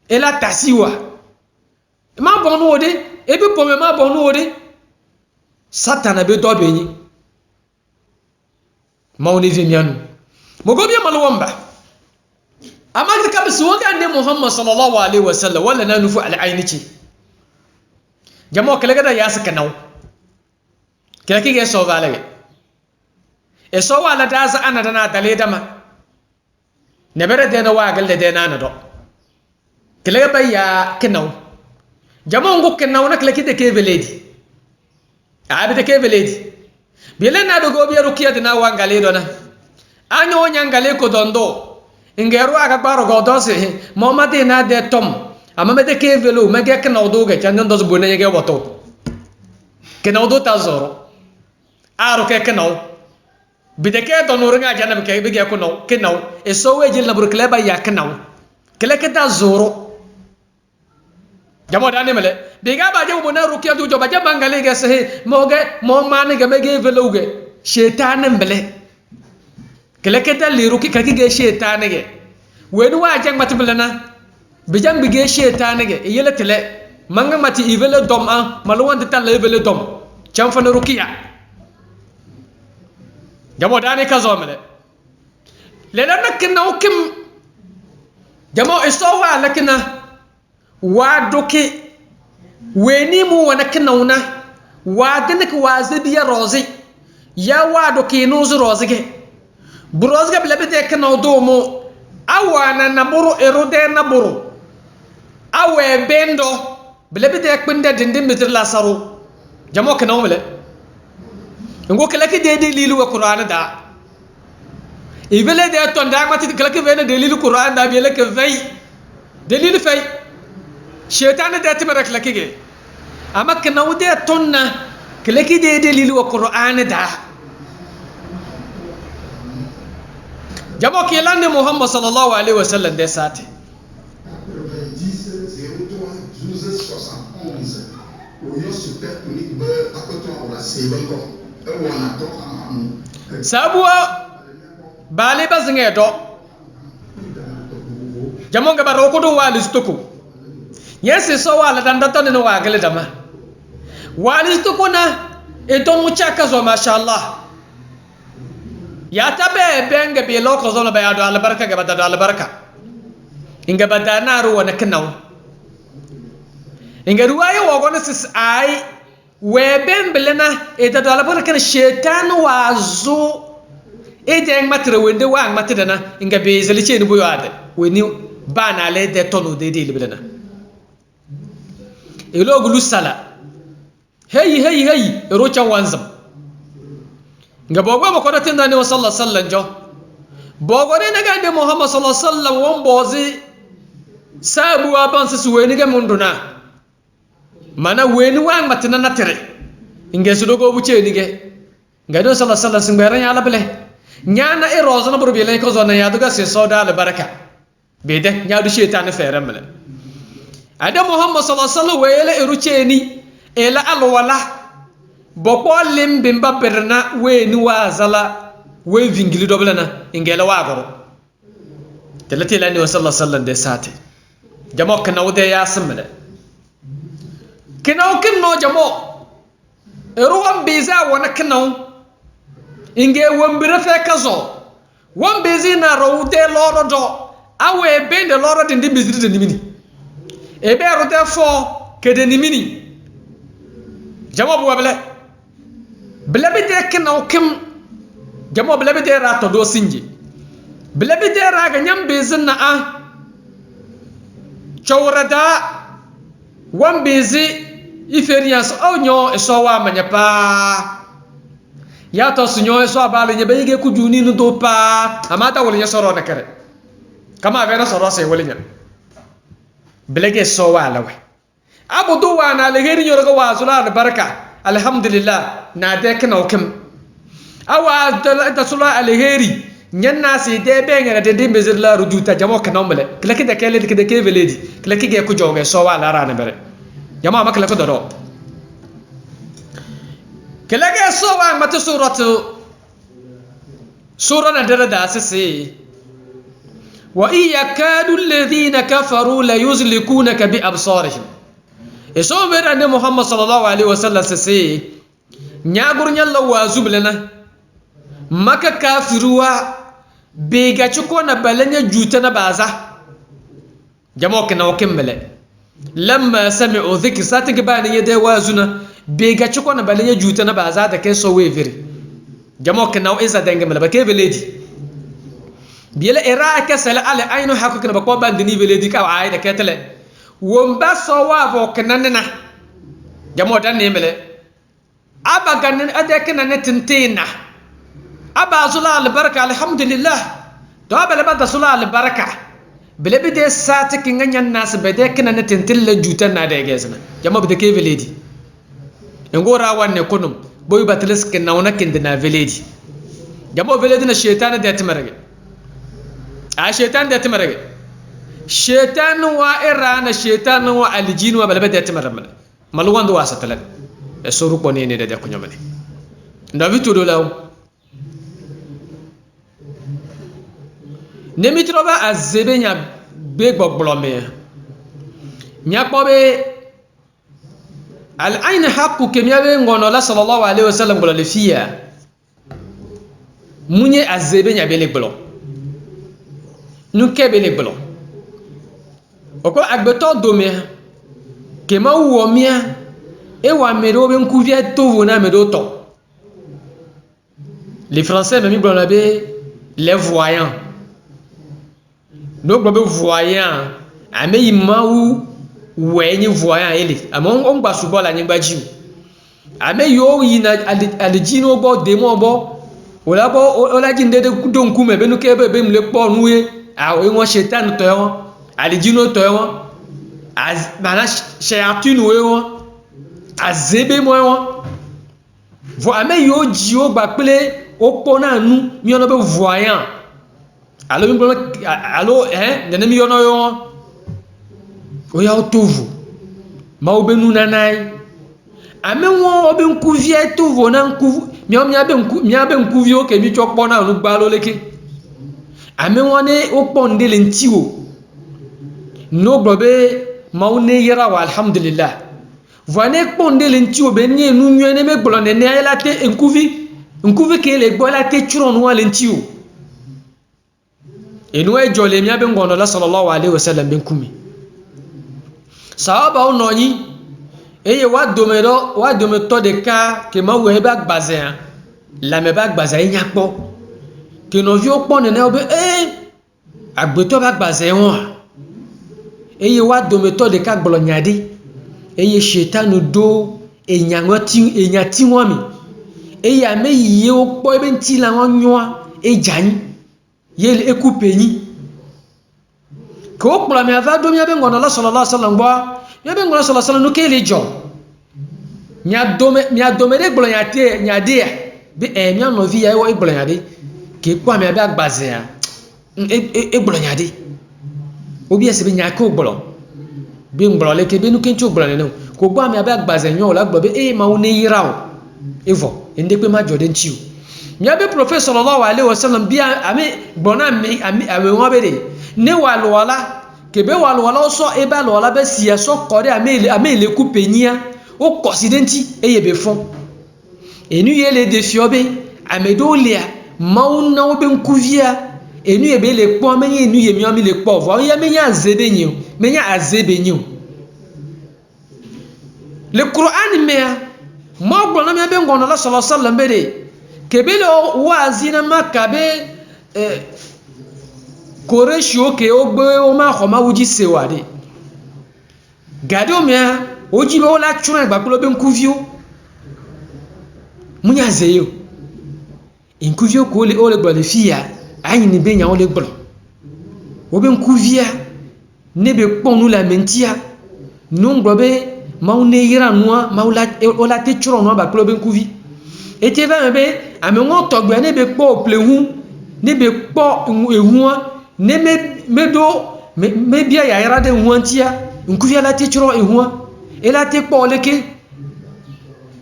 ela tasiwa ma bonu ode ebi pome ma bonu ode satana be do benyi mawni vimianu mogobi malwamba amagri kabsi wonga ande muhammad sallallahu alaihi wasallam wala nanufu al ainici jamo kala gada yasaka naw kala kige so valage e so wala daza ana dana dale dama nebere dena wagal de dena na do kala ba ya kinaw jamo ngo kinaw nak la kide ke veledi abide ke veledi bilena do gobi rukiya dina wangale do na anyo nyangale ko dondo ingero aga baro godose momade na de tom amamede ke velo mege kinaw do ge chandan do zbune yege woto kinaw do tazoro aro ke kinaw bideke do nurunga janab ke bige ko no kinaw e so wejil na burkle ba ya kinaw kele ke da zoro jamo dane mele biga ba jabu na rukiya du joba jabangale ge se moge mo mane ge mege velo ge shaytanen bele kele ke da liru ki kaki ge shaytane ge weni wa jang mati belana bijang bige shaytane ge yele tele manga mati ivele dom a malwan de tan levele dom cham fa rukiya jamo dane ka zo mele le la nak na ukim jamo isowa lakina wa doke weni mu wana kinauna wa dinik wa zabiya rozi ya wa doke nuzu rozi ge buroz ga bele de kinaw do mo awana naburu erode naburu awe bendo bele de kpinde dindin mitir la saro jamo kinaw mele ngo kala ki de lilu wa qur'an da ibele de ton da mati kala ki vene de lilu qur'an da bele ke vay delilu fay shaytan da tibarak lakige amma kinaw de tonna kala ki de lilu wa qur'an da jamo ki lande muhammad sallallahu alaihi wasallam de sate 90 03 12 71 oyo super tonique be akoto wala sebenko e wona to amamu sabuwa bale bazinge do jamo nga baro ko do wali stoko yesi so wala danda to ne wagale dama wali stoko na e to mu chaka zo mashallah ya tabe benga bi loko zo na bayado albarka ga badado albarka inga badana ru wana kinaw inga ruwaye wogona sis ai weben belena e dado albarka na shaytan wazo e de matre wende wa matre na inga be zalice ni buyo ade weni bana le de tonu de de belena e logulu sala hey rocha wanzam nga bogo mo kono tinda ni sallallahu alaihi wasallam jo bogo ne naga de muhammad sallallahu alaihi wasallam won bozi sabu aban su weni ga munduna mana weni wa matina na tere inge su dogo bu ce ni ge nga do sallallahu alaihi wasallam singberan ya labele nyana e rozo na burbi le ko zo na ya duga se soda al baraka bede nya du shaytan fere mele ada muhammad sallallahu alaihi wasallam wele e ruce ni ela alwala boko limbimba berna we ni wazala we vingili doblana ingela wagoro telati lani wa sallallahu alaihi wasallam de sate jamo kana wude ya simle kinaw kinno jamo ruwan biza wana kinaw inge wombire fe kazo won bizi na rawde loro do awe bende loro de ndi bizri de nimini e be rote fo ke de nimini jamo bu wabele blabi de kinaw kim jamo blabi de rato do sinji blabi de raga nyam bezin na a chawrada wan bezi iferians onyo esowa manyapa ya to sunyo eso bale nye bege ku juni no do pa amata wole nya soro na kare kama vena soro se wole nya blege so wala we abudu wa na legeri nyoro ga wazula na baraka alhamdulillah na de kana okim awa da sula alheri nyanna si de be ngara de dimbe zirla rujuta jamo kana mbele klaki de kele de ke veledi klaki ge ku joge so wala rana bere jamo makla ko do kelage so wa mata suratu sura na dara da sisi wa in yakadu alladhina kafaru la yuzlikunaka bi absarihim e so vera ne Muhammad sallallahu alaihi wasallam se nyagur nyalla wa zublana maka kafiruwa be ga ciko na balanya juta na baza jamo kana wakemmele lamma sami'u dhikr satin bani yede wazuna be ga ciko na balanya juta na baza da kai so weviri jamo kana isa dangam ba ke veledi biela era ka sala ala ayno hakku kana ba ko bandini veledi ka ay da ketele womba so wa vo kanana jamo dan ne mele aba ganin ade kana ne tintina aba zula albaraka alhamdulillah to aba laba da zula albaraka bele bide sati kinga nas bede kana ne tintin la jutan na da gesna jamo bide ke veledi ngora wanne kunum boy batles ken nawna kindina veledi jamo veledi na shaytan da timarage a shaytan da timarage shaytan wa irana shaytan wa aljin wa bele da timarame malwando wasatalan e soru ko ne de ko nyamane ndavitu do law nemitroba azebe nya be gbogbolo nya pobe al ayn haqqu kemiyabe ngono la sallallahu alaihi wasallam golo le fiya munye azebe nya be le gbolo nu kebe le gbolo oko agbeto dome kema wo mia e wa medo be nkuvia tovo na medo to les français même gbolo be les voyants no gbe voyant ame yima wu wenyi voyant ele amon on gba subo la nyigba jiu ame yo yina alijino bo demo bo ola bo ola jinde de don kume be no kebe be mle po nuye a we won shetan to yon alijino to yon az bana shayatin we won azebe mo won vo ame yo ji o gba pele o po na nu mi ono be voyant allo mi allo nene mi yono yo o ya otovu ma obenu nanai ame won obe nkuvie tovu na nkuvu mi abe nkuvi o ke mi chokpo na nu gba lo leke ame won ne opo ndele ntiwo no gbobe ma one yera wa alhamdulillah vane po ndele ntiwo be ni enu nyu ne me gbolo ne ne ayela te nkuvi ke le gbo la te churo nu wale ntiwo enu e jole mi abe ngono la sallallahu alaihi wasallam ben kumi sahaba ononi eye wa dometo de ka ke ma we ba gbaze la me ba gbaze nyapo ke no vi opo ne obe agbeto ba gbaze won eye wa dometo de ka gbolo nyade eye shetanu do enyati won mi eye ame yiye opo ebe nti la won nyoa ejani yele ekupe yin ko pla mi ava do mi abe ngono la sallallahu alaihi wasallam gba mi abe ngono sallallahu alaihi wasallam no ke le jo mi adome de gbolo nyade bi mi ano vi ya wo gbolo nyade ke kwa mi abe agbaze ya gbolo nyade obi ese bi nya ko gbolo bi gbolo le ke bi nu kencho gbolo ne no ko gba mi abe agbaze nyo la gbolo bi ma wo ne yira o evo ende pe ma jode nchi o mi abe prophet sallallahu alaihi wasallam bi ame gbona mi ame won be de ne walwala kebe walwala so e ba walwala be sia so kore ame le coupe nia o considenti eye be fon enu ye le defiobe ame do lia mauna obe nkuvia enu ye be le po amenye enu ye mi o mi le po vo ya menya azebe nyi menya azebe nyi le Qur'an mea mo gbona mi be ngono la sallallahu alaihi wasallam be de kebe lo wazina makabe koreshi oke ogbe o ma khoma wuji sewade gado mea oji be ola chuna igba pe lo be nkuvio munya zeyo nkuvio ko le ole gbo le fia ayin ni be nya ole gbo o be nkuvia ne be ponu la mentia no gbo be maune yira noa maula ola te churo no ba pe lo be nkuvi ete va be ame won togbe ne be po plehu ne be po ehun ne medo me bia ya yara de huantia nkuvi ala te churo ehun ela te po leke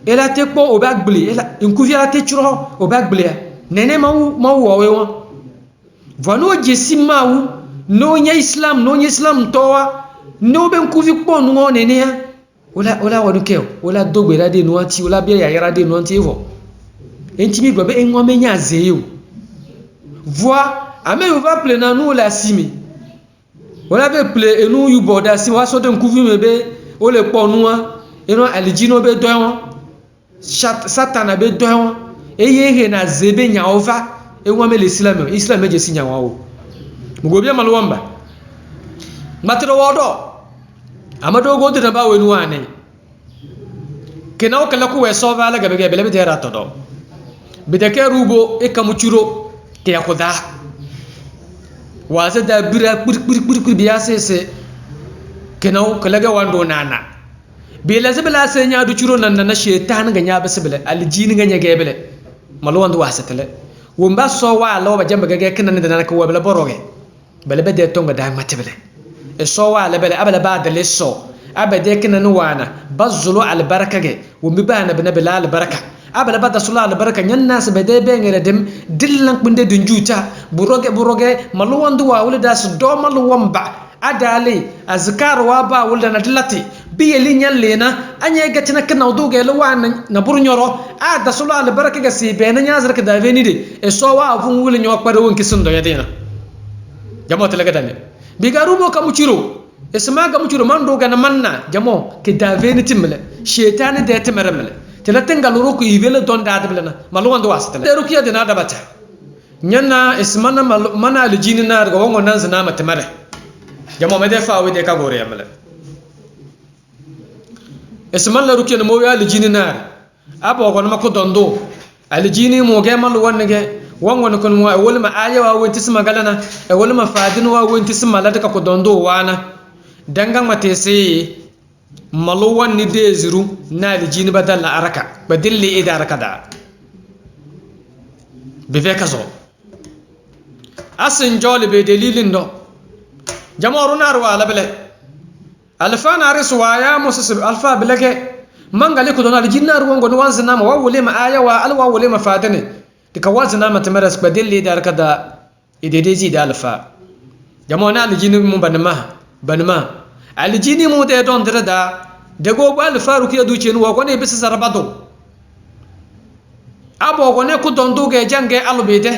ela te po obagble ela nkuvi ala te churo obagble nene mawu owe won vano jesi mawu no nya islam towa no ben ku vi po no ne ne ola wadu ke ola dogbe la de no anti ola bia ya yara de no anti vo entimi gbe en wo me nya zeyo voi ame va ple na no la simi ola be ple enu yu boda si wa so de ku vi me be o le po no eno alijino be do won satana be do won eye na zebe nya ova enwa me le islam je sinya wa o mugobia malwamba matro wodo amado go de ba wenu ane kenao kala ku weso va la gabe gabe le tera todo bidake rubo e kamuchuro ke yakoda waza da bira pur biya sese kenao kala ga wando nana bela zabela senya du churo nan na shetan ga nya basbele aljini ga nya gebele malwando wasatele womba so wa lo ba jamba ga kenan da naka wabla boroge bele be de tonga da matibele e so wa la bele abala ba de leso abade kenan wana bazulu al barakage wombi bana bana bela al baraka abala ba da sulu al baraka nyan nas be de be ngere dem dillan bunde dun juta buroge malwando wa wala da su do malwamba adale azkar wa ba wala na dilati biyeli nyallena anya gatina kana uduge lawan na burnyoro ada sulu al baraka ga si be na nyazar ka da veni de e so wa fun wuli nyo kware won kisundo yadena jamo tele gadane bigaru bo kamuchiro esma kamuchiro mando ga na manna jamo ke da veni timle shetani de timeremle tele tengaluro ku ivele don da adblena malwan do wastele rukiya de na da bata nyanna esmana mana aljini na ga wongo nan zina matemare jamo me de faawi de ka gore yamle esman la rukiya mo ya aljini nar abo gon mako dondo aljini mo ge mal wonnege wongon kon mo wol ma aya wa wonti sima galana e wol ma fadin wa wonti sima la ka ko dondo wana dangang matese malu wonni deziru na aljini badal la araka badilli ida araka da be fe kaso asin joli be dalilin do jama'ru nar wa la bele alfa na riswa ya musasib alfa bilake mangale ko don aljinnar wongo no wanzina ma wawule ma aya wa alwa wule ma fadane tika wanzina ma tamaras badilli da arkada idedeji da alfa jama'na aljinni mu banma aljinni mu de don da go ba alfa rukiya duce no ko ne bisa sarabado abo ko ne ku don duge jange albede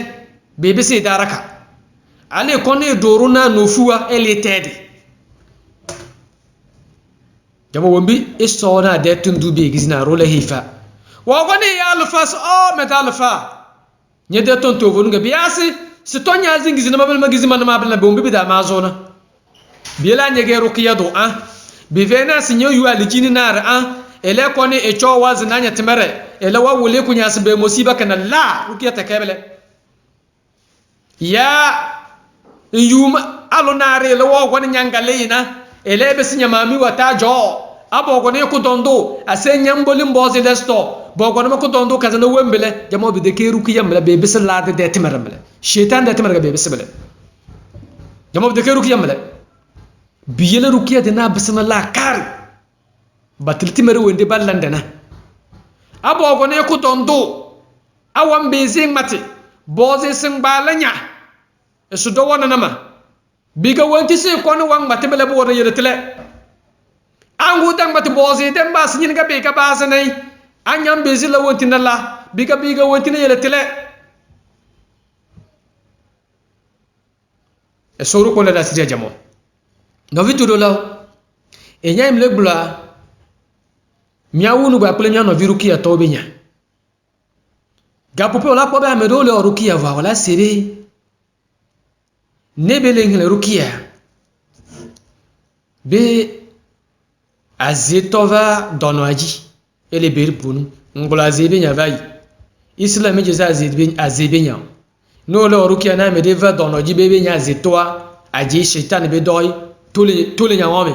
be bisa da raka ale ko ne doruna no fuwa elitedi jamo wombi isona de tundu be gizna rola hifa wa goni ya alfas o metalfa nye de ton to vonu biasi si to nya zingi na mabel magizi man mabel be wombi bida mazona biela nyege rukiya do an bi vena sinyo yu alijini nar an ele koni e cho wazi nanya timere ele wa wule kunya sibe musiba kana la rukiya takebele ya yuma alonare le wo goni nyangale ina ele be sinya mami wata jo abo ko ne ko dondo asenya mboli mbozi lesto bo ko ne ko dondo kaza no wembele jamo bi de ke rukiya mbele be bisala de timarambele shetan de timarga be bisbele jamo bi de ke rukiya mbele biyele rukiya de na bisna la kar batil timere wonde ballandana abo ko ne ko dondo awam be zing mate bozi sing balanya esu do wona nama biga wonti se ko no wang mate bele bo wona yele tele angu dang mate bozi dem bas nyin ga be ka bas nay anyam be zila wonti nalla biga wonti ne yele tele esu ru ko la dasije jamo no vitu do law e nyaim le bula miawunu ga pele nyano virukia to be nya ga popo la ko ba me do le rukia va wala sebe nebele ngile rukia be azetova donoaji ele berbunu ngola azebe nya vai islam je za azebe nya no le rukia na me deva donoaji bebe nya azetoa aji shaitan be doy tole nya wame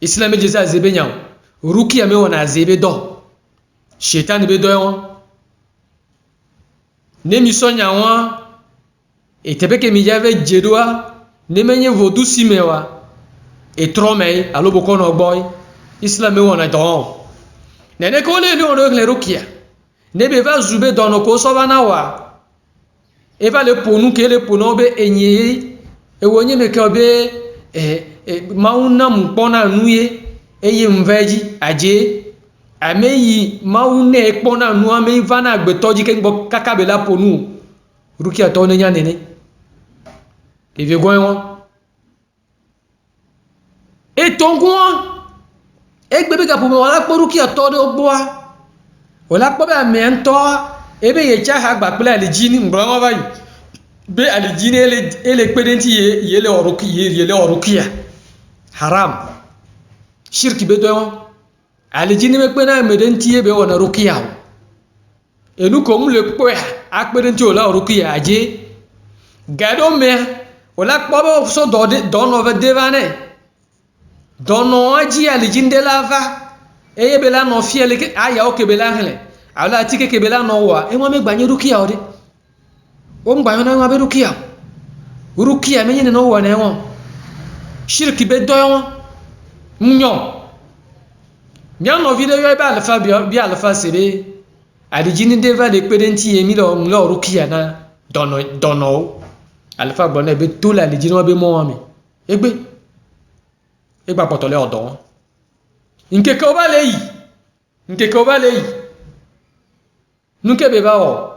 islam je za azebe nya rukia me wona azebe do shaitan be doy won ne mi sonya won etebeke mi yave jedoa ne menye vodu simewa etromei alobo no boy islam me wona don nene ko le no le rukia ne be va zube don ko so bana wa e va le ponu ke le pono be enye e wonye me ka be mauna mpona nuye eye mveji aje ameyi maune ekpona nu ame vana agbetoji ke ngbo kakabela ponu rukia to ne nya nene e ve goyen won e tongun e gbe be ka po wala po rukia to de ogboa wala po be ame ento ebe ye cha ha gba pele alijini ngbo won bayi be alijini ele pedenti yele orukia haram shirki be do alijini me pena medenti be wona rukia enu ko mu le po ya akpedenti ola rukia aje gado me wala po be so do no ve devane dono aji alijinde lava eye be la no fiele ke aya o ke be la hele ala tike ke be la no wa e mo me gbanye rukia ode o mgba na nwa be rukia menye ne no wa na enwo shirki be do enwo nyo nya no video yo be alfa bi alfa sebe alijini de va le pedenti emi lo rukia na dono alfa gbona be to la alijini wa be mo mi egba potole odo nke ko ba le yi nuke be ba o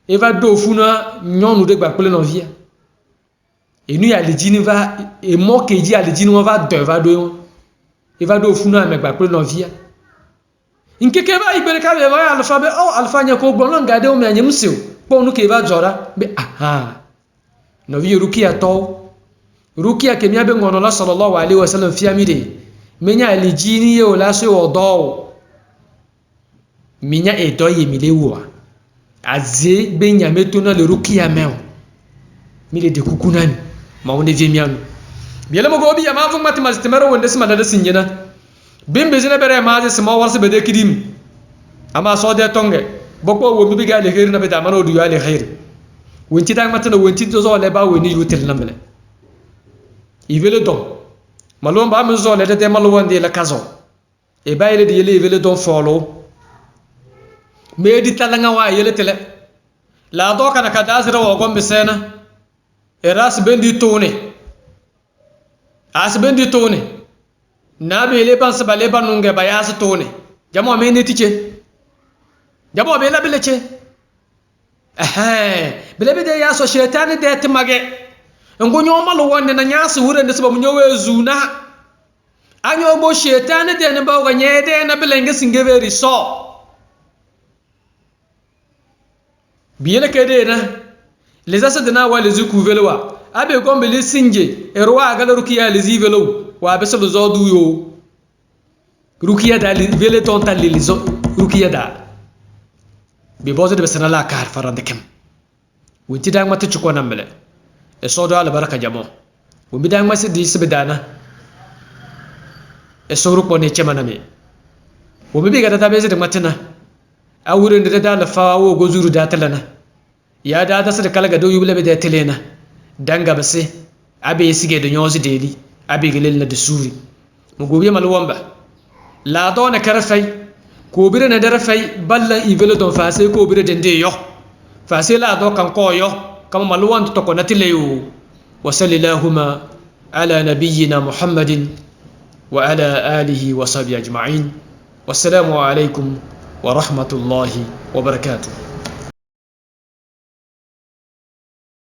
eva do funa nyonu de gba pele no via enu ya alijini va e mo keji alijini won va do eva do funa me gba pele no via nke ke ba ibere ka be ba alfa be o alfa nya ko gbon ngade o me anyem sew po nu ke va jora be aha no vi rukia ke miabe ngono la sallallahu alaihi wasallam fi amide menya alijini ye ola so odo minya edo ye milewa aze benya metona le rukia meo mile de kukunani maune vie mianu biele mo gobi ya mafu mati mastemero wonde sima da sinjena bimbe zina bere maaje sima warse bede kidim ama so de tonge bokko wo mi biga le khair na beta mano du ya le khair wonti tang matana wonti to zo le ba woni yutel namle ivele don malon ba mi zo le de malon de la kazo e bayele de yele ivele don folo medi talanga wa yele tele la do kana kadazira wo gombe sena eras bendi tone na be le ban sabale banunge bayas tone jamo me ne tiche jamo be la beleche bele de ya so shetani de timage ngonyo malo wonde na nyasi wure nde sababu nyowe zuna anyo bo shetani de ne bawo nyede na belenge singeveri so biele kede na les asadna wa les kuvelwa abe gombe le sinje erwa gala rukiya les ivelo wa be so zodu yo rukiya da vele ton tal les rukiya da be bozo de besana la kar farande kem wonti dang mata chuko nambele e sodo ala baraka jamo wo mi dang masi di sebedana e sogru ko ne chemana me wo mi be gada tabe de matana a wurin da da lafa wo gozuru da talana ya da da kala ga do yubule be da telena danga base abe sige da nyozi deli abe gelel na da suri mu gobe malwamba la do na karfai ko bire na darfai balla ivelo don fase ko bire dende yo fase la do kan ko yo kama malwan to ko natileyo wa sallallahu ala nabiyyina muhammadin wa ala alihi wa sahbihi ajma'in wassalamu alaikum wa rahmatullahi wa barakatuh.